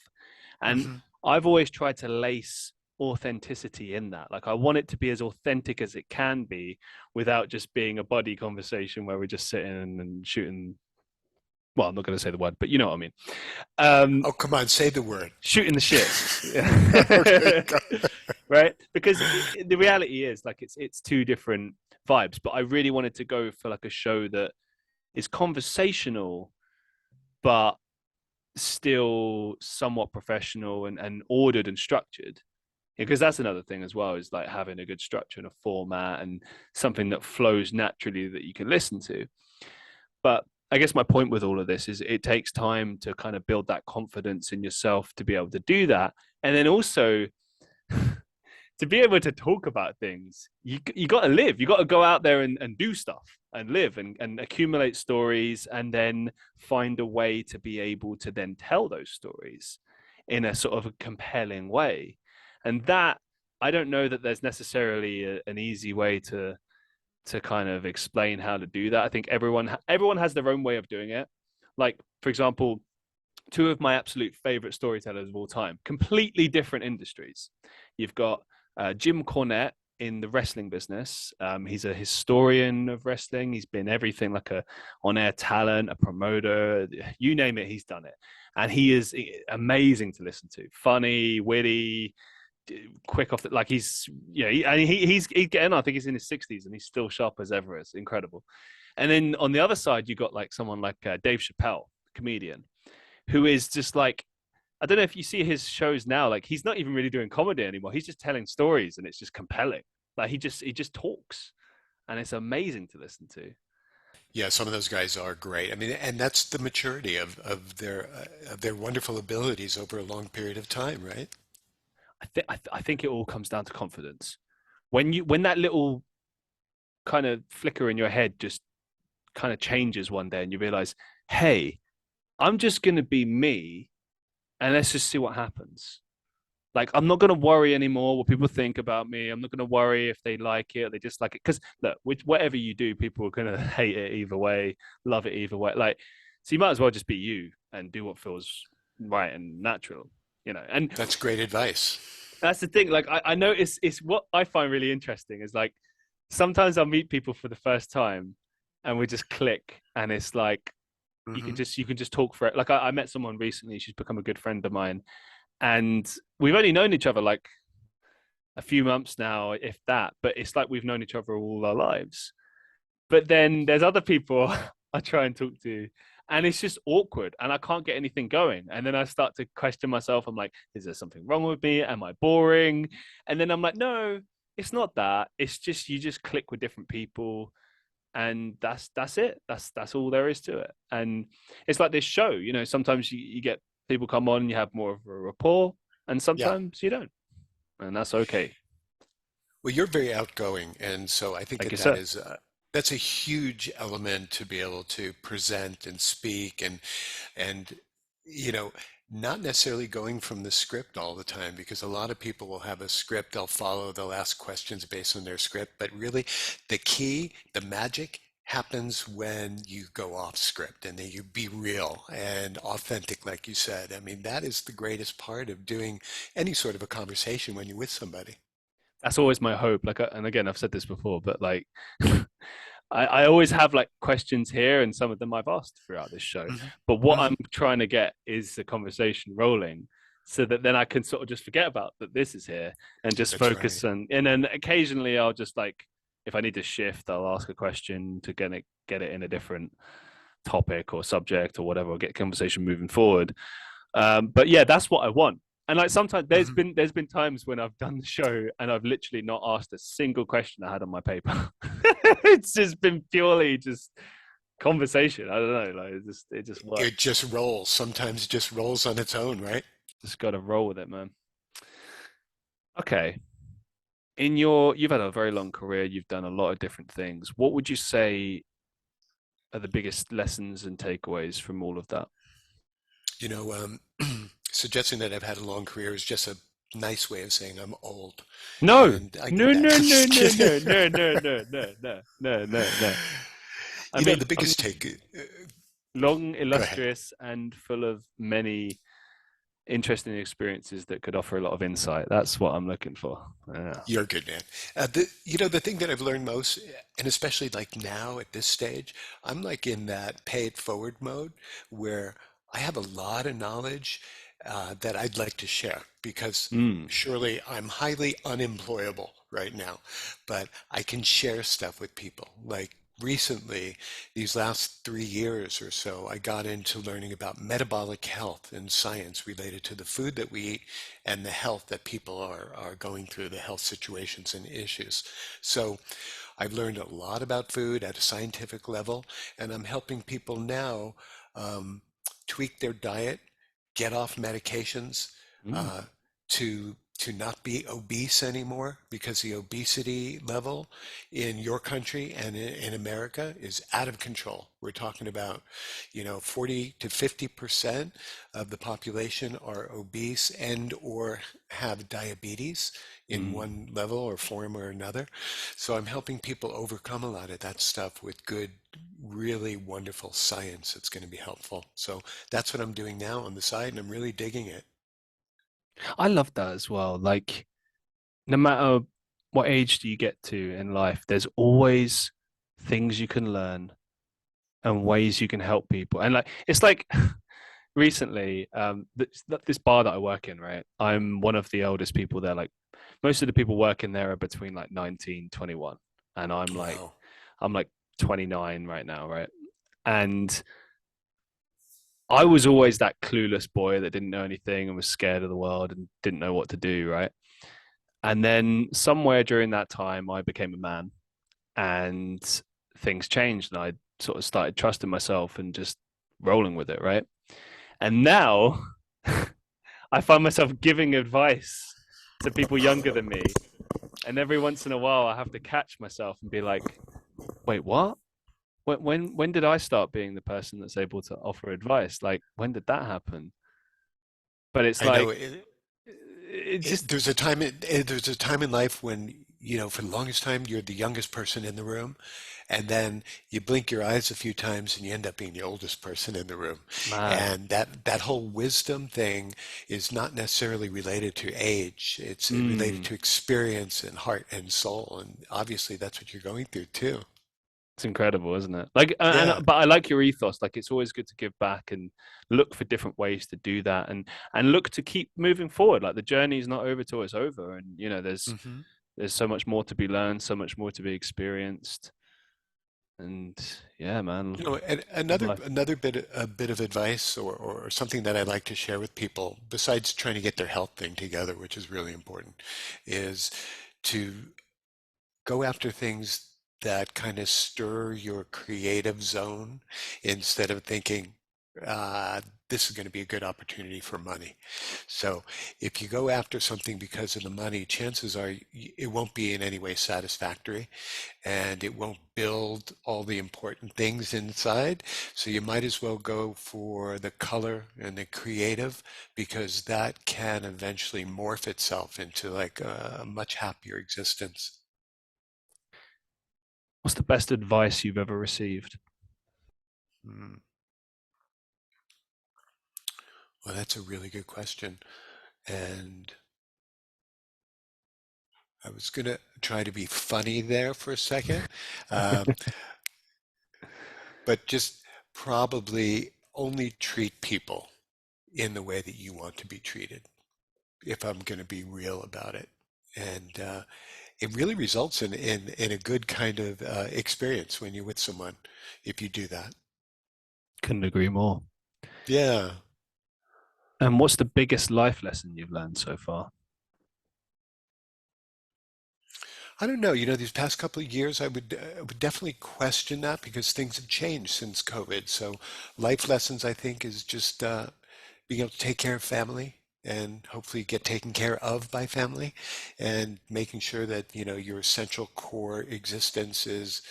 And Hmm. I've always tried to lace authenticity in that. Like I want it to be as authentic as it can be without just being a buddy conversation where we're just sitting and shooting, well, I'm not going to say the word, but you know what I mean. um Oh, come on, say the word. Shooting the shit. Okay, Right, because the reality is like it's two different vibes, but I really wanted to go for like a show that is conversational but still somewhat professional and ordered and structured, because that's another thing as well, is like having a good structure and a format and something that flows naturally that you can listen to. But I guess my point with all of this is it takes time to kind of build that confidence in yourself to be able to do that. And then also to be able to talk about things, you got to live. You got to go out there and do stuff and live and accumulate stories, and then find a way to be able to then tell those stories in a sort of a compelling way. And that, I don't know that there's necessarily an easy way to kind of explain how to do that. I think everyone has their own way of doing it. Like for example, two of my absolute favorite storytellers of all time, completely different industries. You've got Jim Cornette in the wrestling business. He's a historian of wrestling. He's been everything, like a on-air talent, a promoter, you name it, he's done it. And he is amazing to listen to. Funny, witty, quick off the, like he's, and he's getting, I think he's in his 60s and he's still sharp as ever. It's incredible. And then on the other side, you got like someone like Dave Chappelle, comedian, who is just like, I don't know if you see his shows now, like he's not even really doing comedy anymore. He's just telling stories and it's just compelling. Like he just talks and it's amazing to listen to. yeah, some of those guys are great. I mean, and that's the maturity of their wonderful abilities over a long period of time, right? I think it all comes down to confidence. When that little kind of flicker in your head just kind of changes one day and you realize, hey, I'm just gonna be me and let's just see what happens. Like I'm not gonna worry anymore what people think about me. I'm not gonna worry if they like it or they dislike it. Because look, whatever you do, people are gonna hate it either way, love it either way. Like, so you might as well just be you and do what feels right and natural, And That's great advice. that's the thing. Like I know it's what I find really interesting is like sometimes I'll meet people for the first time and we just click and it's like Hmm. you can just talk for it. Like I met someone recently, she's become a good friend of mine, and we've only known each other like a few months now, if that, but it's like we've known each other all our lives. But then there's other people I try and talk to, and it's just awkward, and I can't get anything going. And then I start to question myself. I'm like, is there something wrong with me? Am I boring? And then I'm like, no, it's not that. It's just you just click with different people, and that's it. That's all there is to it. And it's like this show. Sometimes you get people come on, and you have more of a rapport, and Yeah. sometimes you don't, and that's okay. Well, you're very outgoing, and so I think Like that you said, that's a huge element to be able to present and speak and you know not necessarily going from the script all the time because a lot of people will have a script they'll follow, they'll ask questions based on their script, but really the key, the magic happens when you go off script and then you be real and authentic like you said. I mean, that is the greatest part of doing any sort of a conversation when you're with somebody. that's always my hope. Like, and again, I've said this before, but like, I always have like questions here, and some of them I've asked throughout this show. Hmm. But what Hmm. I'm trying to get is the conversation rolling, so that then I can sort of just forget about that this is here and just That's right. focus on. And then occasionally I'll just like, if I need to shift, I'll ask a question to get it in a different topic or subject or whatever, or get conversation moving forward. But yeah, that's what I want. And like sometimes Hmm. there's been times when I've done the show and I've literally not asked a single question I had on my paper. It's just been purely just conversation. I don't know, like it just It works. just rolls. Sometimes it just rolls on its own, right? Just got to roll with it, man. Okay. You've had a very long career. You've done a lot of different things. What would you say are the biggest lessons and takeaways from all of that? You know, suggesting that I've had a long career is just a Nice way of saying I'm old. No, And I get no, that. no, no, Just no, kidding. no, no, no, no, no, no, no, no, no. I You know, mean, the biggest take, long, go ahead. illustrious, and full of many interesting experiences that could offer a lot of insight. That's what I'm looking for. Yeah. You're a good man. The thing that I've learned most, and especially like now at this stage, I'm like in that pay it forward mode where I have a lot of knowledge that I'd like to share because Mm, surely I'm highly unemployable right now, but I can share stuff with people. Like recently, these last 3 years or so, I got into learning about metabolic health and science related to the food that we eat and the health that people are going through, the health situations and issues. So I've learned a lot about food at a scientific level, and I'm helping people now um, tweak their diet, get off medications, mm, uh, to not be obese anymore because the obesity level in your country and in America is out of control. We're talking about, 40 to 50% of the population are obese and or have diabetes in mm. one level or form or another. So I'm helping people overcome a lot of that stuff with good, really wonderful science that's going to be helpful. So that's what I'm doing now on the side, and I'm really digging it. I love that as well. Like, no matter what age do you get to in life, there's always things you can learn and ways you can help people. And like, it's like recently, this bar that I work in, right? I'm one of the oldest people there. Like, most of the people working there are between like 19, 21, and Wow. I'm like 29 right now, right? And I was always that clueless boy that didn't know anything and was scared of the world and didn't know what to do, right? And then somewhere during that time, I became a man and things changed and I sort of started trusting myself and just rolling with it, right? And now I find myself giving advice to people younger than me. And every once in a while, I have to catch myself and be like, wait, what? When did I start being the person that's able to offer advice? Like, when did that happen? But it's I know like, it just, there's a time in life when, for the longest time, you're the youngest person in the room, and then you blink your eyes a few times and you end up being the oldest person in the room. it's mad. And that whole wisdom thing is not necessarily related to age. It's related Mm. to experience and heart and soul. And obviously that's what you're going through too. It's incredible, isn't it? Like, Yeah. but I like your ethos. Like, it's always good to give back and look for different ways to do that, and look to keep moving forward. Like the journey is not over till it's over, and Hmm. there's so much more to be learned, so much more to be experienced, and yeah, man, And love life. another bit of advice or something that I like to share with people, besides trying to get their health thing together, which is really important, is to go after things that kind of stir your creative zone instead of thinking, uh, this is going to be a good opportunity for money. So if you go after something because of the money, chances are it won't be in any way satisfactory and it won't build all the important things inside. So you might as well go for the color and the creative because that can eventually morph itself into like a much happier existence. What's the best advice you've ever received? Mm. Well, that's a really good question. And I was going to try to be funny there for a second, um, but just probably only treat people in the way that you want to be treated, if I'm going to be real about it. And it really results in a good kind of experience when you're with someone if you do that. Couldn't agree more. Yeah. And what's the biggest life lesson you've learned so far? I don't know. These past couple of years, I would definitely question that because things have changed since COVID. So, life lessons, I think, is just being able to take care of family and hopefully get taken care of by family, and making sure that your essential core existence is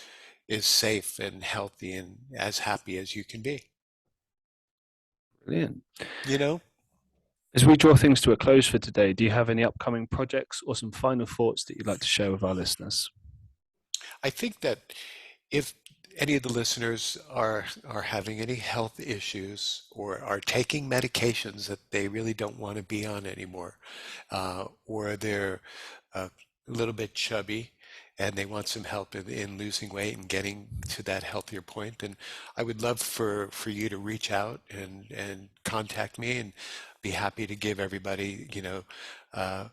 safe and healthy and as happy as you can be. Brilliant. You know? As we draw things to a close for today, do you have any upcoming projects or some final thoughts that you'd like to share with our listeners? I think that if any of the listeners are having any health issues or are taking medications that they really don't want to be on anymore, or they're a little bit chubby and they want some help in losing weight and getting to that healthier point, then I would love for you to reach out and contact me and be happy to give everybody, uh,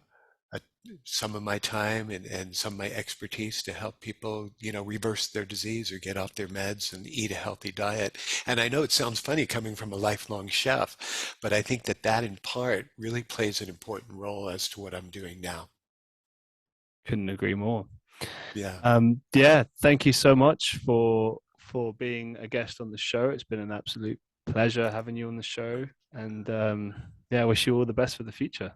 a, some of my time and some of my expertise to help people, reverse their disease or get off their meds and eat a healthy diet. And I know it sounds funny coming from a lifelong chef, but I think that that in part really plays an important role as to what I'm doing now. Couldn't agree more. Yeah. Yeah, thank you so much for being a guest on the show. It's been an absolute pleasure having you on the show, and yeah, I wish you all the best for the future.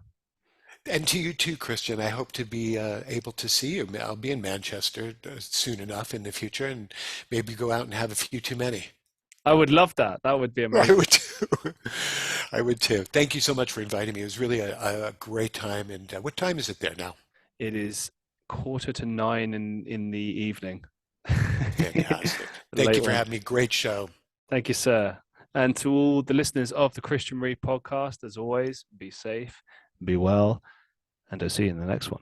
And to you too, Christian. I hope to be able to see you. I'll be in Manchester soon enough in the future and maybe go out and have a few too many. I would love that. That would be I amazing. would too. I would too. Thank you so much for inviting me. It was really a great time. And what time is it there now? It is 8:45 in the evening. Fantastic. The Thank late you for one. having me. Great show. Thank you, sir. And to all the listeners of the Christian Reeve podcast, as always, be safe, be well, and I'll see you in the next one.